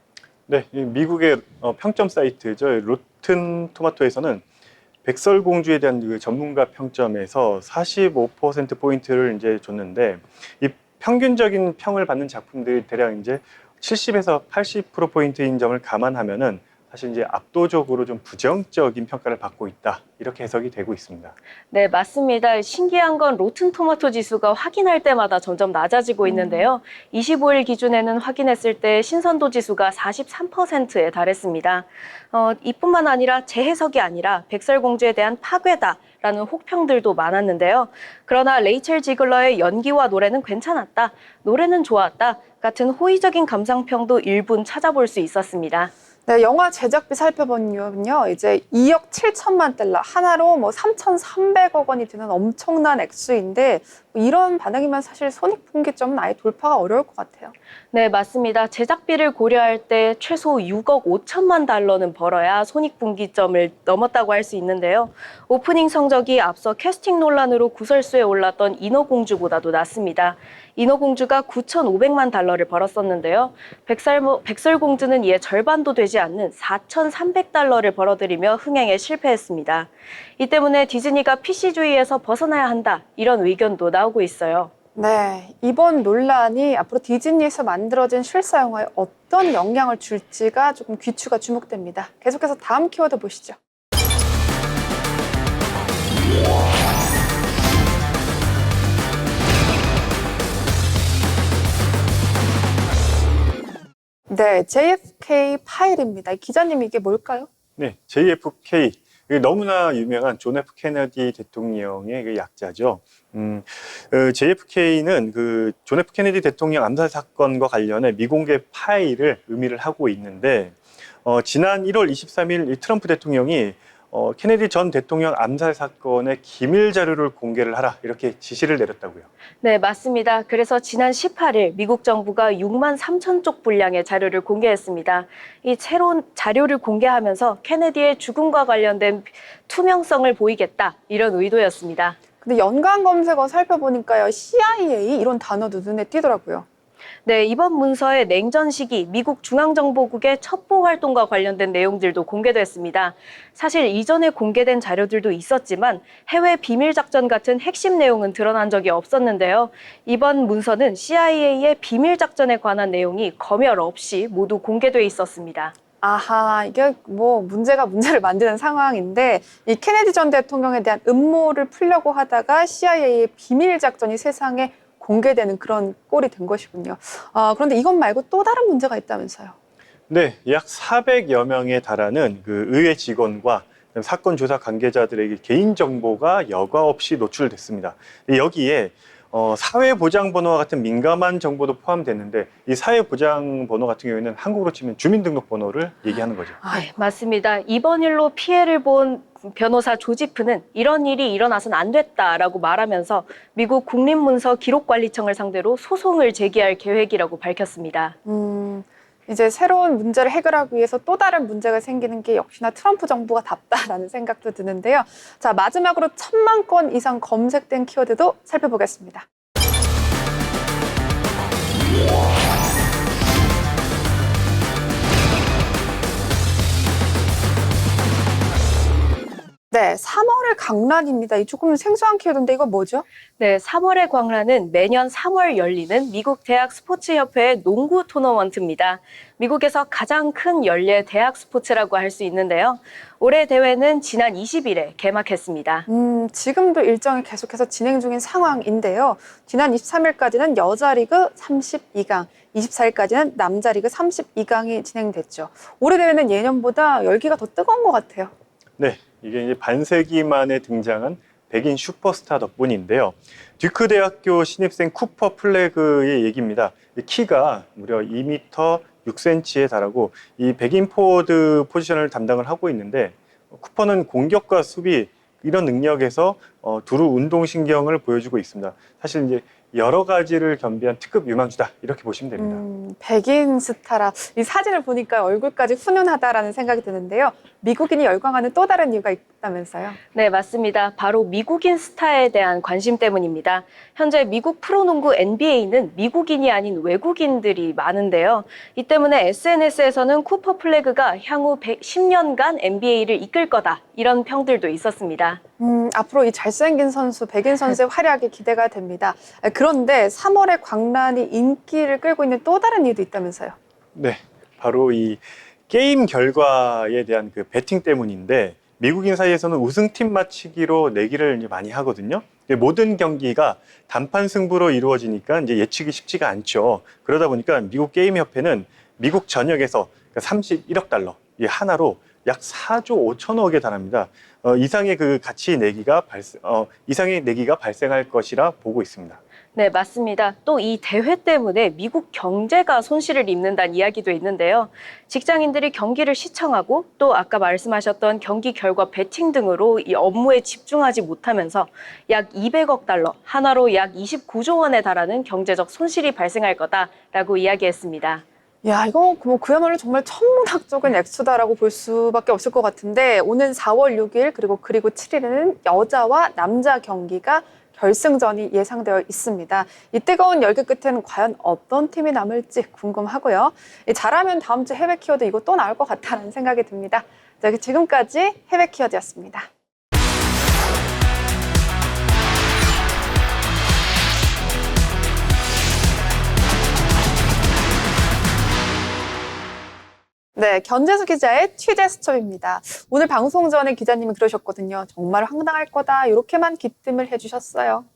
네, 이 미국의 평점 사이트죠. 로튼 토마토에서는 백설공주에 대한 그 전문가 평점에서 45%포인트를 이제 줬는데, 이 평균적인 평을 받는 작품들이 대략 이제 70에서 80%포인트인 점을 감안하면은 사실 이제 압도적으로 좀 부정적인 평가를 받고 있다, 이렇게 해석이 되고 있습니다. 네, 맞습니다. 신기한 건 로튼 토마토 지수가 확인할 때마다 점점 낮아지고 있는데요. 25일 기준에는 확인했을 때 신선도 지수가 43%에 달했습니다. 이뿐만 아니라 재해석이 아니라 백설공주에 대한 파괴다라는 혹평들도 많았는데요. 그러나 레이첼 지글러의 연기와 노래는 괜찮았다, 노래는 좋았다 같은 호의적인 감상평도 일부 찾아볼 수 있었습니다. 네, 영화 제작비 살펴보면요, 이제 2억 7천만 달러, 하나로 뭐 3,300억 원이 드는 엄청난 액수인데, 이런 반응이면 사실 손익분기점은 아예 돌파가 어려울 것 같아요. 네, 맞습니다. 제작비를 고려할 때 최소 6억 5천만 달러는 벌어야 손익분기점을 넘었다고 할 수 있는데요. 오프닝 성적이 앞서 캐스팅 논란으로 구설수에 올랐던 인어공주보다도 낮습니다. 인어공주가 9,500만 달러를 벌었었는데요. 백설공주는 이에 절반도 되지 않는 4,300달러를 벌어들이며 흥행에 실패했습니다. 이 때문에 디즈니가 PC주의에서 벗어나야 한다, 이런 의견도 나오고 있어요. 네, 이번 논란이 앞으로 디즈니에서 만들어진 실사 영화에 어떤 영향을 줄지가 조금 귀추가 주목됩니다. 계속해서 다음 키워드 보시죠. 네, JFK 파일입니다. 기자님, 이게 뭘까요? 네, JFK. 이게 너무나 유명한 존 F 케네디 대통령의 그 약자죠. JFK는 그 존 F 케네디 대통령 암살 사건과 관련해 미공개 파일을 의미를 하고 있는데, 지난 1월 23일 이 트럼프 대통령이 케네디 전 대통령 암살 사건의 기밀 자료를 공개를 하라 이렇게 지시를 내렸다고요. 네, 맞습니다. 그래서 지난 18일 미국 정부가 6만 3천 쪽 분량의 자료를 공개했습니다. 이 새로운 자료를 공개하면서 케네디의 죽음과 관련된 투명성을 보이겠다, 이런 의도였습니다. 근데 연관 검색어 살펴보니까요, CIA 이런 단어도 눈에 띄더라고요. 네, 이번 문서에 냉전 시기 미국 중앙정보국의 첩보 활동과 관련된 내용들도 공개됐습니다. 사실 이전에 공개된 자료들도 있었지만 해외 비밀 작전 같은 핵심 내용은 드러난 적이 없었는데요. 이번 문서는 CIA의 비밀 작전에 관한 내용이 검열 없이 모두 공개돼 있었습니다. 아하, 이게 뭐 문제가 문제를 만드는 상황인데 이 케네디 전 대통령에 대한 음모를 풀려고 하다가 CIA의 비밀 작전이 세상에 공개되는 그런 꼴이 된 것이군요. 그런데 이것 말고 또 다른 문제가 있다면서요. 네, 약 400여 명에 달하는 그 의회 직원과 사건 조사 관계자들에게 개인정보가 여과 없이 노출됐습니다. 여기에 사회보장번호와 같은 민감한 정보도 포함됐는데 이 사회보장번호 같은 경우에는 한국으로 치면 주민등록번호를 얘기하는 거죠. 네, 맞습니다. 이번 일로 피해를 본 변호사 조지프는 이런 일이 일어나선 안 됐다라고 말하면서 미국 국립문서 기록관리청을 상대로 소송을 제기할 계획이라고 밝혔습니다. 이제 새로운 문제를 해결하기 위해서 또 다른 문제가 생기는 게 역시나 트럼프 정부가 답다라는 생각도 드는데요. 자, 마지막으로 1,000만 건 이상 검색된 키워드도 살펴보겠습니다. 네, 3월의 강란입니다. 이 조금 생소한 키워드인데 이거 뭐죠? 네, 3월의 광란은 매년 3월 열리는 미국 대학 스포츠협회의 농구 토너먼트입니다. 미국에서 가장 큰 연례 대학 스포츠라고 할 수 있는데요. 올해 대회는 지난 20일에 개막했습니다. 지금도 일정이 계속해서 진행 중인 상황인데요. 지난 23일까지는 여자 리그 32강, 24일까지는 남자 리그 32강이 진행됐죠. 올해 대회는 예년보다 열기가 더 뜨거운 것 같아요. 네, 이게 이제 반세기 만에 등장한 백인 슈퍼스타 덕분인데요. 듀크 대학교 신입생 쿠퍼 플래그의 얘기입니다. 키가 무려 2m 6cm에 달하고 이 백인 포워드 포지션을 담당을 하고 있는데 쿠퍼는 공격과 수비 이런 능력에서 두루 운동신경을 보여주고 있습니다. 사실 이제 여러 가지를 겸비한 특급 유망주다 이렇게 보시면 됩니다. 백인 스타라 이 사진을 보니까 얼굴까지 훈훈하다라는 생각이 드는데요. 미국인이 열광하는 또 다른 이유가 있다면서요? 네, 맞습니다. 바로 미국인 스타에 대한 관심 때문입니다. 현재 미국 프로농구 NBA는 미국인이 아닌 외국인들이 많은데요. 이 때문에 SNS에서는 쿠퍼 플래그가 향후 10년간 NBA를 이끌 거다 이런 평들도 있었습니다. 앞으로 이 잘생긴 선수, 백인 선수의 활약이 기대가 됩니다. 그런데 3월의 광란이 인기를 끌고 있는 또 다른 이유도 있다면서요? 네, 바로 이 게임 결과에 대한 그 배팅 때문인데 미국인 사이에서는 우승팀 맞히기로 내기를 이제 많이 하거든요. 모든 경기가 단판 승부로 이루어지니까 이제 예측이 쉽지가 않죠. 그러다 보니까 미국 게임협회는 미국 전역에서 31억 달러 이 하나로 약 4조 5천억에 달합니다. 이상의 그 가치 내기가 이상의 내기가 발생할 것이라 보고 있습니다. 네, 맞습니다. 또 이 대회 때문에 미국 경제가 손실을 입는다는 이야기도 있는데요. 직장인들이 경기를 시청하고 또 아까 말씀하셨던 경기 결과 배팅 등으로 이 업무에 집중하지 못하면서 약 200억 달러, 하나로 약 29조 원에 달하는 경제적 손실이 발생할 거다라고 이야기했습니다. 야, 이거 뭐 그야말로 정말 천문학적인 액수다라고 볼 수밖에 없을 것 같은데 오는 4월 6일 그리고 7일에는 여자와 남자 경기가 결승전이 예상되어 있습니다. 이 뜨거운 열기 끝에는 과연 어떤 팀이 남을지 궁금하고요. 잘하면 다음 주 해외 키워드 이거 또 나올 것 같다는 생각이 듭니다. 자, 지금까지 해외 키워드였습니다. 네, 견재수 기자의 취재 수첩입니다. 오늘 방송 전에 기자님이 그러셨거든요. 정말 황당할 거다. 이렇게만 기뜸을 해주셨어요.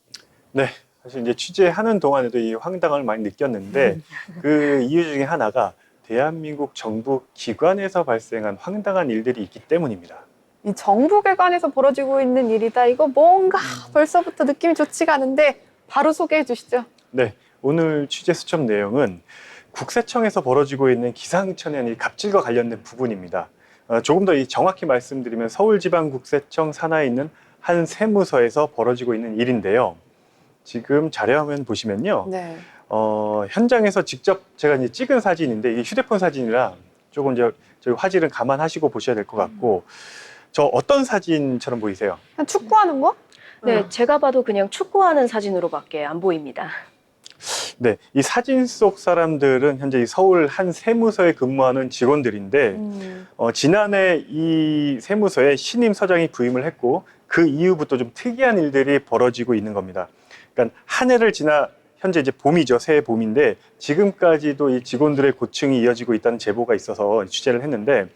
네, 사실 이제 취재하는 동안에도 이 황당함을 많이 느꼈는데 그 이유 중에 하나가 대한민국 정부 기관에서 발생한 황당한 일들이 있기 때문입니다. 이 정부 기관에서 벌어지고 있는 일이다. 이거 뭔가 벌써부터 느낌이 좋지가 않은데 바로 소개해 주시죠. 네, 오늘 취재 수첩 내용은 국세청에서 벌어지고 있는 기상천외한 이 갑질과 관련된 부분입니다. 조금 더 정확히 말씀드리면 서울지방국세청 산하에 있는 한 세무서에서 벌어지고 있는 일인데요. 지금 자료화면 보시면요. 네. 현장에서 직접 제가 이제 찍은 사진인데 이게 휴대폰 사진이라 조금 이제 저희 화질은 감안하시고 보셔야 될 것 같고 저 어떤 사진처럼 보이세요? 그냥 축구하는 거? 네, 제가 봐도 그냥 축구하는 사진으로밖에 안 보입니다. 네, 이 사진 속 사람들은 현재 이 서울 한 세무서에 근무하는 직원들인데 지난해 이 세무서에 신임 서장이 부임을 했고 그 이후부터 좀 특이한 일들이 벌어지고 있는 겁니다. 그러니까 한 해를 지나 현재 이제 봄이죠. 새해 봄인데 지금까지도 이 직원들의 고충이 이어지고 있다는 제보가 있어서 취재를 했는데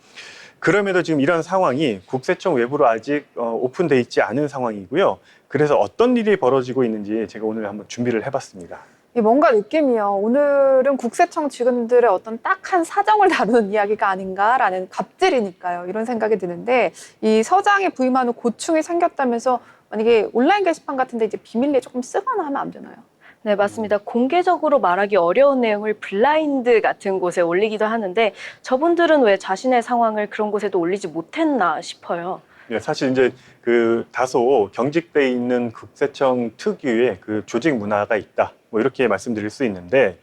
그럼에도 지금 이런 상황이 국세청 외부로 아직 오픈돼 있지 않은 상황이고요. 그래서 어떤 일이 벌어지고 있는지 제가 오늘 한번 준비를 해봤습니다. 이 뭔가 느낌이요. 오늘은 국세청 직원들의 어떤 딱한 사정을 다루는 이야기가 아닌가라는 갑질이니까요. 이런 생각이 드는데 이 서장에 부임한 후 고충이 생겼다면서 만약에 온라인 게시판 같은데 이제 비밀리에 조금 쓰거나 하면 안 되나요? 네, 맞습니다. 공개적으로 말하기 어려운 내용을 블라인드 같은 곳에 올리기도 하는데 저분들은 왜 자신의 상황을 그런 곳에도 올리지 못했나 싶어요. 네, 사실 이제 그 다소 경직돼 있는 국세청 특유의 그 조직 문화가 있다. 뭐 이렇게 말씀드릴 수 있는데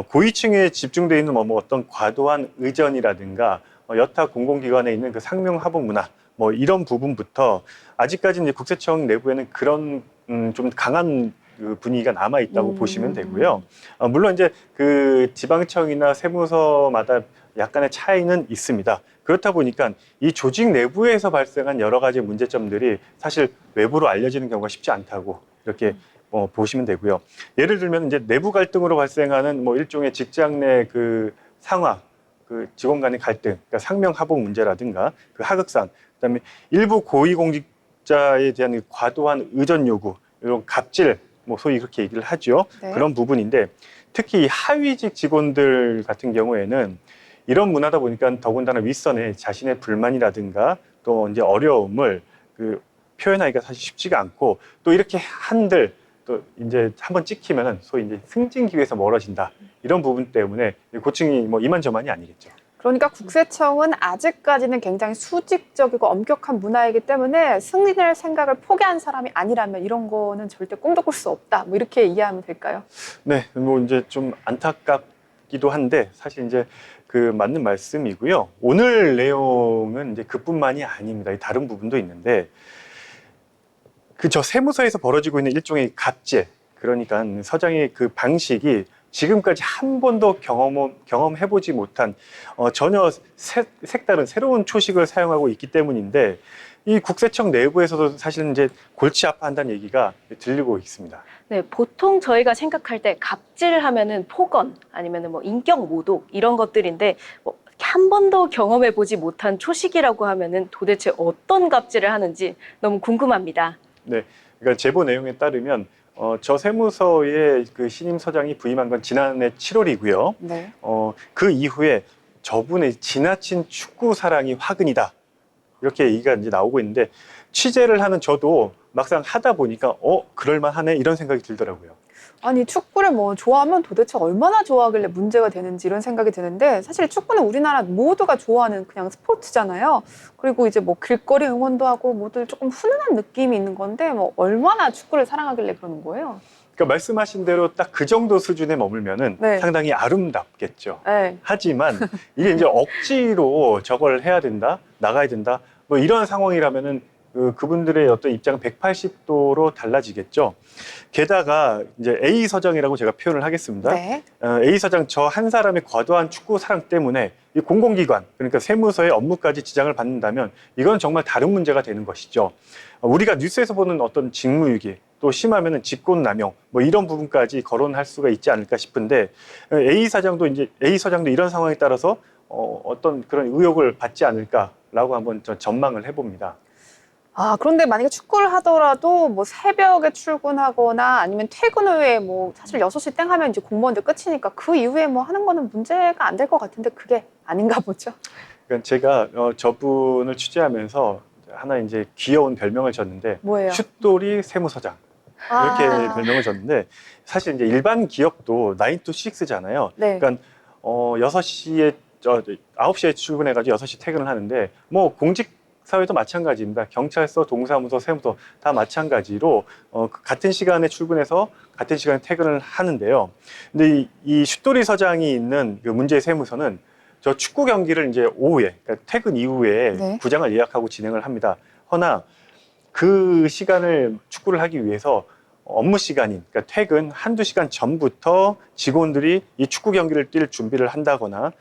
고위층에 집중돼 있는 뭐 어떤 과도한 의전이라든가 여타 공공기관에 있는 그 상명하복 문화 뭐 이런 부분부터 아직까지 이제 국세청 내부에는 그런 좀 강한 그 분위기가 남아 있다고 보시면 되고요. 물론 이제 그 지방청이나 세무서마다 약간의 차이는 있습니다. 그렇다 보니까 이 조직 내부에서 발생한 여러 가지 문제점들이 사실 외부로 알려지는 경우가 쉽지 않다고 이렇게 보시면 되고요. 예를 들면 이제 내부 갈등으로 발생하는 뭐 일종의 직장 내 그 상하, 그 직원 간의 갈등, 그러니까 상명하복 문제라든가 그 하극상, 그다음에 일부 고위공직자에 대한 과도한 의전 요구, 이런 갑질, 뭐 소위 그렇게 얘기를 하죠. 네. 그런 부분인데 특히 이 하위직 직원들 같은 경우에는 이런 문화다 보니까 더군다나 윗선에 자신의 불만이라든가 또 이제 어려움을 그 표현하기가 사실 쉽지가 않고 또 이렇게 한들 또 이제 한번 찍히면은 소위 이제 승진 기회에서 멀어진다 이런 부분 때문에 고충이 뭐 이만저만이 아니겠죠. 그러니까 국세청은 아직까지는 굉장히 수직적이고 엄격한 문화이기 때문에 승진할 생각을 포기한 사람이 아니라면 이런 거는 절대 꿈도 꿀 수 없다. 뭐 이렇게 이해하면 될까요? 네, 뭐 이제 좀 안타깝기도 한데 사실 이제 그 맞는 말씀이고요. 오늘 내용은 이제 그뿐만이 아닙니다. 다른 부분도 있는데 그 저 세무서에서 벌어지고 있는 일종의 갑질, 그러니까 서장의 그 방식이 지금까지 한 번도 경험해보지 못한 전혀 색다른 새로운 초식을 사용하고 있기 때문인데 이 국세청 내부에서도 사실은 이제 골치 아파한다는 얘기가 들리고 있습니다. 네, 보통 저희가 생각할 때 갑질하면은 폭언 아니면은 뭐 인격 모독 이런 것들인데 뭐 한 번도 경험해 보지 못한 초식이라고 하면은 도대체 어떤 갑질을 하는지 너무 궁금합니다. 네, 그러니까 제보 내용에 따르면 저 세무서의 그 신임 서장이 부임한 건 지난해 7월이고요. 네. 그 이후에 저분의 지나친 축구 사랑이 화근이다. 이렇게 얘기가 이제 나오고 있는데 취재를 하는 저도 막상 하다 보니까 그럴만하네 이런 생각이 들더라고요. 아니 축구를 뭐 좋아하면 도대체 얼마나 좋아하길래 문제가 되는지 이런 생각이 드는데 사실 축구는 우리나라 모두가 좋아하는 그냥 스포츠잖아요. 그리고 이제 뭐 길거리 응원도 하고 모두 조금 훈훈한 느낌이 있는 건데 뭐 얼마나 축구를 사랑하길래 그러는 거예요? 그러니까 말씀하신 대로 딱 그 정도 수준에 머물면은 네. 상당히 아름답겠죠. 네. 하지만 이게 이제 억지로 저걸 해야 된다, 나가야 된다, 뭐 이런 상황이라면은 그분들의 어떤 입장은 180도로 달라지겠죠. 게다가 이제 A 서장이라고 제가 표현을 하겠습니다. 네. A 서장 저 한 사람의 과도한 축구 사랑 때문에 이 공공기관, 그러니까 세무서의 업무까지 지장을 받는다면 이건 정말 다른 문제가 되는 것이죠. 우리가 뉴스에서 보는 어떤 직무유기, 또 심하면은 직권남용, 뭐 이런 부분까지 거론할 수가 있지 않을까 싶은데 A 서장도 이런 상황에 따라서 어떤 그런 의혹을 받지 않을까라고 한번 전망을 해봅니다. 아, 그런데 만약에 축구를 하더라도 뭐 새벽에 출근하거나 아니면 퇴근 후에 뭐 사실 6시 땡 하면 이제 공무원들 끝이니까 그 이후에 뭐 하는 거는 문제가 안 될 것 같은데 그게 아닌가 보죠. 그러니까 제가 저분을 취재하면서 하나 이제 귀여운 별명을 줬는데 뭐예요? 슛돌이 세무서장 이렇게 별명을 줬는데 사실 이제 일반 기업도 9 to 6잖아요. 네. 그러니까 6시에 9시에 출근해가지고 6시 퇴근을 하는데 뭐 공직 사회도 마찬가지입니다. 경찰서, 동사무소, 세무서 다 마찬가지로 같은 시간에 출근해서 같은 시간에 퇴근을 하는데요. 근데 이 슛도리 서장이 있는 그 문제의 세무서는 저 축구 경기를 이제 오후에, 그러니까 퇴근 이후에 네. 구장을 예약하고 진행을 합니다. 허나 그 시간을 축구를 하기 위해서 업무 시간인, 그러니까 퇴근 한두 시간 전부터 직원들이 이 축구 경기를 뛸 준비를 한다거나,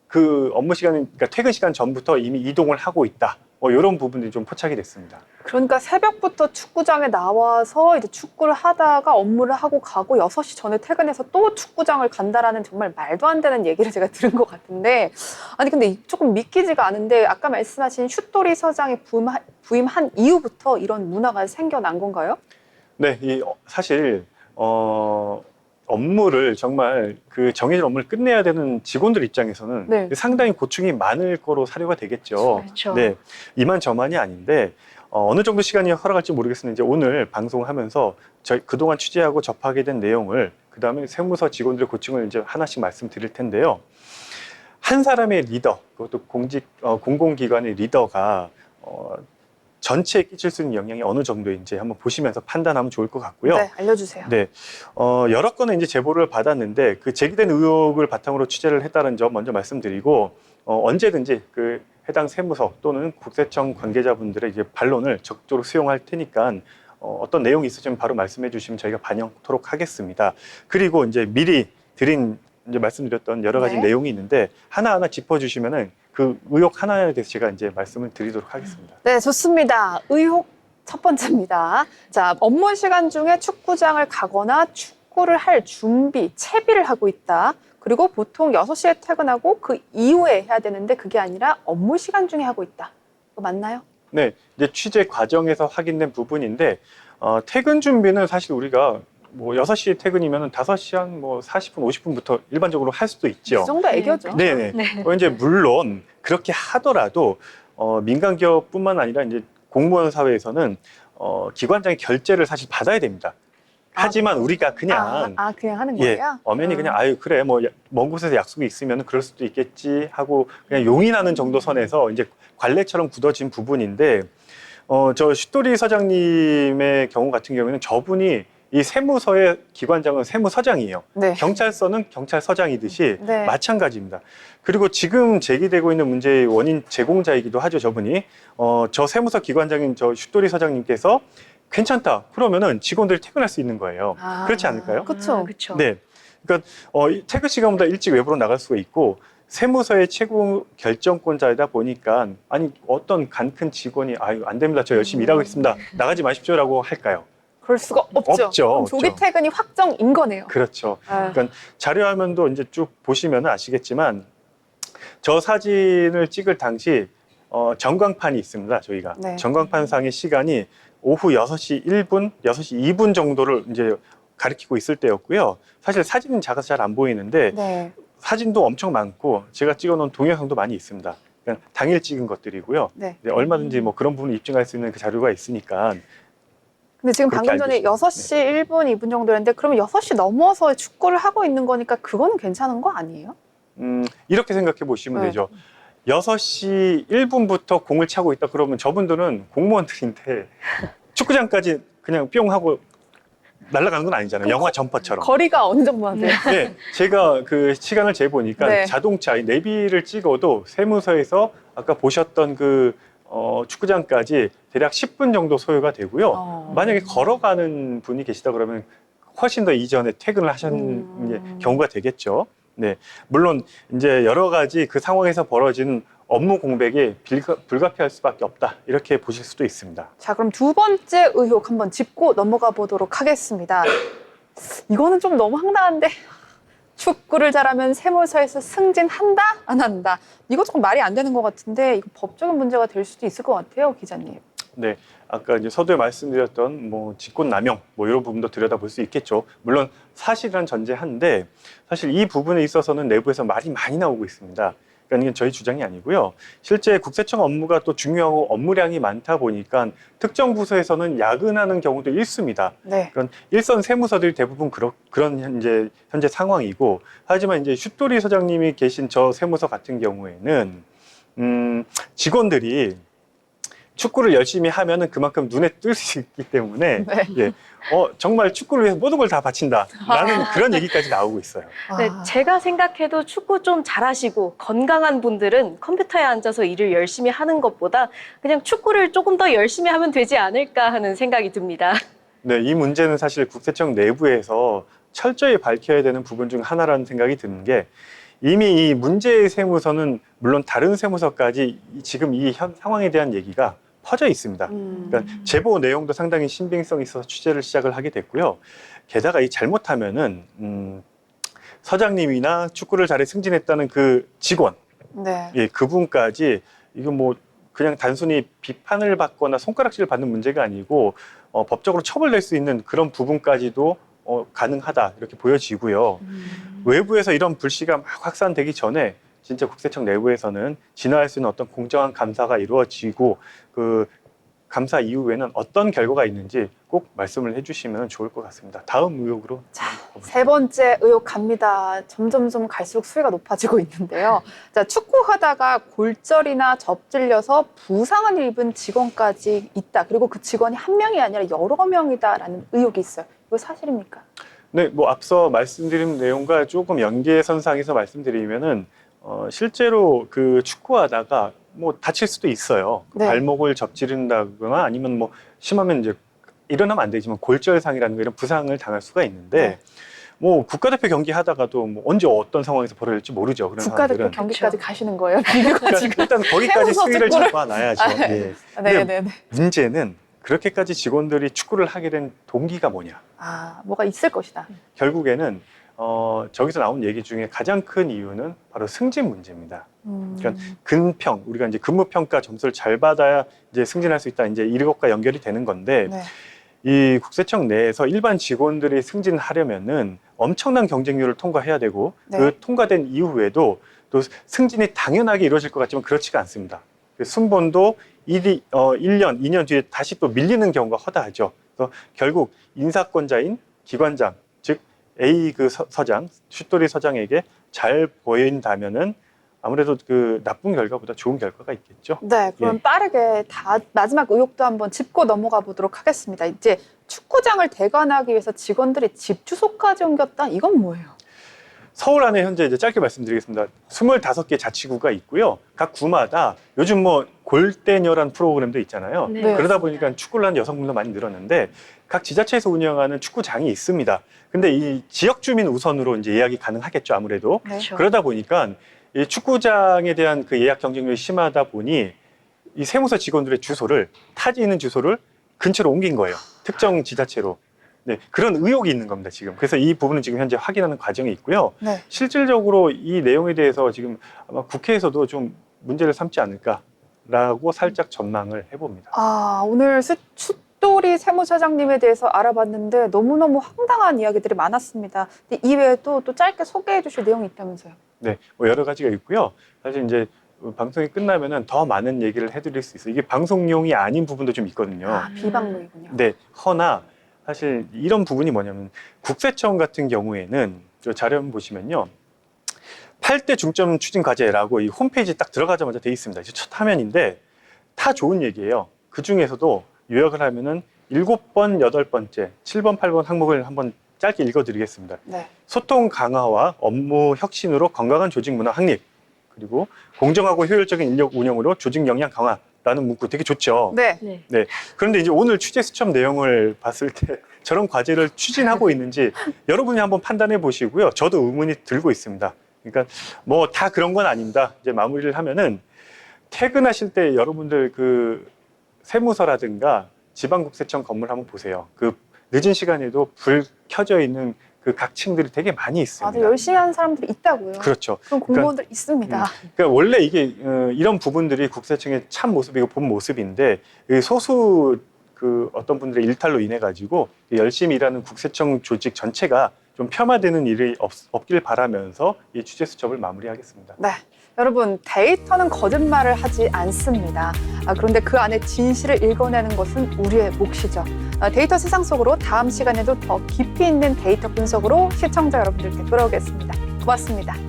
그 업무 시간인, 그러니까 퇴근 시간 전부터 이미 이동을 하고 있다. 이런 부분들이 좀 포착이 됐습니다. 그러니까 새벽부터 축구장에 나와서 이제 축구를 하다가 업무를 하고 가고 6시 전에 퇴근해서 또 축구장을 간다라는 정말 말도 안 되는 얘기를 제가 들은 것 같은데, 아니 근데 조금 믿기지가 않은데 아까 말씀하신 슛도리 서장이 부임한 이후부터 이런 문화가 생겨난 건가요? 네, 사실 업무를 정말 그 정해진 업무를 끝내야 되는 직원들 입장에서는 네. 상당히 고충이 많을 거로 사료가 되겠죠. 그렇죠. 네, 이만저만이 아닌데 어느 정도 시간이 허락할지 모르겠으나 이제 오늘 방송하면서 저희 그동안 취재하고 접하게 된 내용을 그다음에 세무서 직원들의 고충을 이제 하나씩 말씀드릴 텐데요. 한 사람의 리더, 그것도 공공기관의 리더가 전체에 끼칠 수 있는 영향이 어느 정도인지 한번 보시면서 판단하면 좋을 것 같고요. 네, 알려주세요. 네, 여러 건의 이제 제보를 받았는데 그 제기된 의혹을 바탕으로 취재를 했다는 점 먼저 말씀드리고 언제든지 그 해당 세무서 또는 국세청 관계자분들의 이제 반론을 적극적으로 수용할 테니까 어떤 내용이 있으시면 바로 말씀해 주시면 저희가 반영토록 하겠습니다. 그리고 이제 미리 이제 말씀드렸던 여러 가지 네. 내용이 있는데 하나하나 짚어주시면은 그 의혹 하나에 대해서 제가 이제 말씀을 드리도록 하겠습니다. 네, 좋습니다. 의혹 첫 번째입니다. 자, 업무 시간 중에 축구장을 가거나 축구를 할 준비, 채비를 하고 있다. 그리고 보통 6시에 퇴근하고 그 이후에 해야 되는데 그게 아니라 업무 시간 중에 하고 있다. 이거 맞나요? 네, 이제 취재 과정에서 확인된 부분인데 퇴근 준비는 사실 우리가 뭐 6시 퇴근이면 5시 한 뭐 40분, 50분부터 일반적으로 할 수도 있죠. 그 정도 애교죠. 네네. 이제 물론 그렇게 하더라도 민간 기업뿐만 아니라 이제 공무원 사회에서는 기관장의 결재를 사실 받아야 됩니다. 하지만 우리가 그냥 그냥 하는 예, 거예요? 엄연히 그냥 아유 그래 뭐 먼 곳에서 약속이 있으면 그럴 수도 있겠지 하고 그냥 용인하는 정도 선에서 이제 관례처럼 굳어진 부분인데 저 슛도리 서장님의 경우 같은 경우에는 저분이 이 세무서의 기관장은 세무서장이에요. 네. 경찰서는 경찰서장이듯이 네. 마찬가지입니다. 그리고 지금 제기되고 있는 문제의 원인 제공자이기도 하죠, 저분이. 저 세무서 기관장인 저 슛도리 서장님께서 괜찮다. 그러면은 직원들이 퇴근할 수 있는 거예요. 그렇지 않을까요? 그쵸. 그렇죠. 네. 그러니까 퇴근 시간보다 일찍 외부로 나갈 수가 있고 세무서의 최고 결정권자이다 보니까 아니 어떤 간 큰 직원이 아유 안 됩니다. 저 열심히 일하고 있습니다. 나가지 마십시오라고 할까요? 그럴 수가 없죠. 없죠, 그럼 조기 없죠. 퇴근이 확정인 거네요. 그렇죠. 아, 그러니까 자료화면도 이제 쭉 보시면 아시겠지만 저 사진을 찍을 당시 전광판이 있습니다. 저희가 네. 전광판상의 시간이 오후 6시 1분, 6시 2분 정도를 이제 가리키고 있을 때였고요. 사실 사진은 작아서 잘 안 보이는데 네. 사진도 엄청 많고 제가 찍어놓은 동영상도 많이 있습니다. 그냥 당일 찍은 것들이고요. 네. 이제 얼마든지 뭐 그런 부분을 입증할 수 있는 그 자료가 있으니까 근데 지금 그렇게 방금 전에 알고 6시 1분, 2분 정도였는데 그러면 6시 넘어서 축구를 하고 있는 거니까 그거는 괜찮은 거 아니에요? 이렇게 생각해 보시면 네. 되죠. 6시 1분부터 공을 차고 있다 그러면 저분들은 공무원들인데 축구장까지 그냥 뿅 하고 날아가는 건 아니잖아요. 영화 점퍼처럼. 거리가 어느 정도 하세요? 네, 제가 그 시간을 재보니까 네. 자동차 내비를 찍어도 세무서에서 아까 보셨던 그 축구장까지 대략 10분 정도 소요가 되고요. 만약에 걸어가는 분이 계시다 그러면 훨씬 더 이전에 퇴근을 하셨는 이제 경우가 되겠죠. 네, 물론 이제 여러 가지 그 상황에서 벌어지는 업무 공백이 불가피할 수밖에 없다 이렇게 보실 수도 있습니다. 자, 그럼 두 번째 의혹 한번 짚고 넘어가 보도록 하겠습니다. 이거는 좀 너무 황당한데 축구를 잘하면 세무서에서 승진한다? 안 한다? 이거 조금 말이 안 되는 것 같은데 이거 법적인 문제가 될 수도 있을 것 같아요, 기자님. 네, 아까 이제 서두에 말씀드렸던 뭐 직권남용 뭐 이런 부분도 들여다볼 수 있겠죠. 물론 사실이란 전제한데 사실 이 부분에 있어서는 내부에서 말이 많이 나오고 있습니다. 그러니까 이건 저희 주장이 아니고요. 실제 국세청 업무가 또 중요하고 업무량이 많다 보니까 특정 부서에서는 야근하는 경우도 일수입니다. 네. 그런 일선 세무서들이 대부분 그런 현재 상황이고, 하지만 이제 슛돌이 서장님이 계신 저 세무서 같은 경우에는 직원들이 축구를 열심히 하면은 그만큼 눈에 뜰 수 있기 때문에 네. 예, 정말 축구를 위해서 모든 걸 다 바친다라는 그런 얘기까지 나오고 있어요. 네, 아. 제가 생각해도 축구 좀 잘하시고 건강한 분들은 컴퓨터에 앉아서 일을 열심히 하는 것보다 그냥 축구를 조금 더 열심히 하면 되지 않을까 하는 생각이 듭니다. 네, 이 문제는 사실 국세청 내부에서 철저히 밝혀야 되는 부분 중 하나라는 생각이 드는 게, 이미 이 문제의 세무서는 물론 다른 세무서까지 지금 이 상황에 대한 얘기가 퍼져 있습니다. 그러니까 제보 내용도 상당히 신빙성이 있어서 취재를 시작을 하게 됐고요. 게다가 이 잘못하면은 서장님이나 축구를 잘해 승진했다는 그 직원, 네. 예, 그분까지 이거 뭐 그냥 단순히 비판을 받거나 손가락질을 받는 문제가 아니고 법적으로 처벌될 수 있는 그런 부분까지도 가능하다 이렇게 보여지고요. 외부에서 이런 불씨가 막 확산되기 전에 진짜 국세청 내부에서는 진화할 수 있는 어떤 공정한 감사가 이루어지고, 그 감사 이후에는 어떤 결과가 있는지 꼭 말씀을 해주시면 좋을 것 같습니다. 다음 의혹으로. 자, 세 번째 의혹 갑니다. 점점 갈수록 수위가 높아지고 있는데요. 자, 축구하다가 골절이나 접질려서 부상을 입은 직원까지 있다. 그리고 그 직원이 한 명이 아니라 여러 명이다라는 의혹이 있어요. 이거 사실입니까? 네, 뭐 앞서 말씀드린 내용과 조금 연계선상에서 말씀드리면은 실제로 그 축구하다가 뭐 다칠 수도 있어요. 네. 발목을 접지른다거나 아니면 뭐 심하면 이제 일어나면 안 되지만 골절상이라는 이런 부상을 당할 수가 있는데, 네. 뭐 국가대표 경기 하다가도 뭐 언제 어떤 상황에서 벌어질지 모르죠. 그런 국가대표 상황들은. 경기까지 가시는 거예요? 그러니까 일단 거기까지 세무서 수위를 축구를. 잡아놔야죠. 예. 네네네. 문제는 그렇게까지 직원들이 축구를 하게 된 동기가 뭐냐. 아, 뭐가 있을 것이다. 결국에는 저기서 나온 얘기 중에 가장 큰 이유는 바로 승진 문제입니다. 그러니까 근평, 우리가 이제 근무평가 점수를 잘 받아야 이제 승진할 수 있다, 이제 이것과 연결이 되는 건데, 네. 이 국세청 내에서 일반 직원들이 승진하려면은 엄청난 경쟁률을 통과해야 되고, 네. 그 통과된 이후에도 또 승진이 당연하게 이루어질 것 같지만 그렇지가 않습니다. 그 순번도 1년, 2년 뒤에 다시 또 밀리는 경우가 허다하죠. 그래서 결국 인사권자인 기관장, 즉 A 그 서장, 슛돌이 서장에게 잘 보인다면은 아무래도 그 나쁜 결과보다 좋은 결과가 있겠죠. 네, 그럼 예. 빠르게 마지막 의혹도 한번 짚고 넘어가 보도록 하겠습니다. 이제 축구장을 대관하기 위해서 직원들이 집 주소까지 옮겼다? 이건 뭐예요? 서울 안에 현재 이제 짧게 말씀드리겠습니다. 25개 자치구가 있고요. 각 구마다 요즘 뭐 골대녀란 프로그램도 있잖아요. 네. 그러다 보니까 축구를 하는 여성분도 많이 늘었는데, 각 지자체에서 운영하는 축구장이 있습니다. 근데 이 지역 주민 우선으로 이제 예약이 가능하겠죠, 아무래도. 네. 그렇죠. 그러다 보니까 이 축구장에 대한 그 예약 경쟁률이 심하다 보니 이 세무서 직원들의 주소를, 타지 있는 주소를 근처로 옮긴 거예요. 특정 지자체로. 네, 그런 의혹이 있는 겁니다, 지금. 그래서 이 부분은 지금 현재 확인하는 과정이 있고요. 네. 실질적으로 이 내용에 대해서 지금 아마 국회에서도 좀 문제를 삼지 않을까라고 살짝 전망을 해봅니다. 아, 오늘 숫돌이 세무사장님에 대해서 알아봤는데 너무너무 황당한 이야기들이 많았습니다. 근데 이외에도 또 짧게 소개해 주실 내용이 있다면서요? 네, 뭐 여러 가지가 있고요. 사실 이제 방송이 끝나면은 더 많은 얘기를 해드릴 수 있어요. 이게 방송용이 아닌 부분도 좀 있거든요. 아, 비방록이군요. 네, 허나 사실 이런 부분이 뭐냐면, 국세청 같은 경우에는 저 자료 한번 보시면요, 8대 중점 추진 과제라고 이 홈페이지 딱 들어가자마자 돼 있습니다. 이제 첫 화면인데 다 좋은 얘기예요. 그 중에서도 요약을 하면은 7번, 8번째, 7번, 8번 항목을 한번 짧게 읽어드리겠습니다. 네. 소통 강화와 업무 혁신으로 건강한 조직 문화 확립, 그리고 공정하고 효율적인 인력 운영으로 조직 역량 강화라는 문구 되게 좋죠. 네. 네. 그런데 이제 오늘 취재 수첩 내용을 봤을 때 저런 과제를 추진하고 있는지 여러분이 한번 판단해 보시고요. 저도 의문이 들고 있습니다. 그러니까 뭐 다 그런 건 아닙니다. 이제 마무리를 하면은, 퇴근하실 때 여러분들 그 세무서라든가 지방국세청 건물 한번 보세요. 그 늦은 시간에도 불 켜져 있는 그 각 층들이 되게 많이 있습니다. 아주 열심히 하는 사람들이 있다고요. 그렇죠. 그런 공무원들 있습니다. 그러니까 원래 이게 이런 부분들이 국세청의 참 모습이고 본 모습인데, 이 소수 그 어떤 분들의 일탈로 인해 가지고 열심히 일하는 국세청 조직 전체가 좀 폄하되는 일이 없길 바라면서 이 취재 수첩을 마무리하겠습니다. 네. 여러분, 데이터는 거짓말을 하지 않습니다. 그런데 그 안에 진실을 읽어내는 것은 우리의 몫이죠. 데이터 세상 속으로 다음 시간에도 더 깊이 있는 데이터 분석으로 시청자 여러분들께 돌아오겠습니다. 고맙습니다.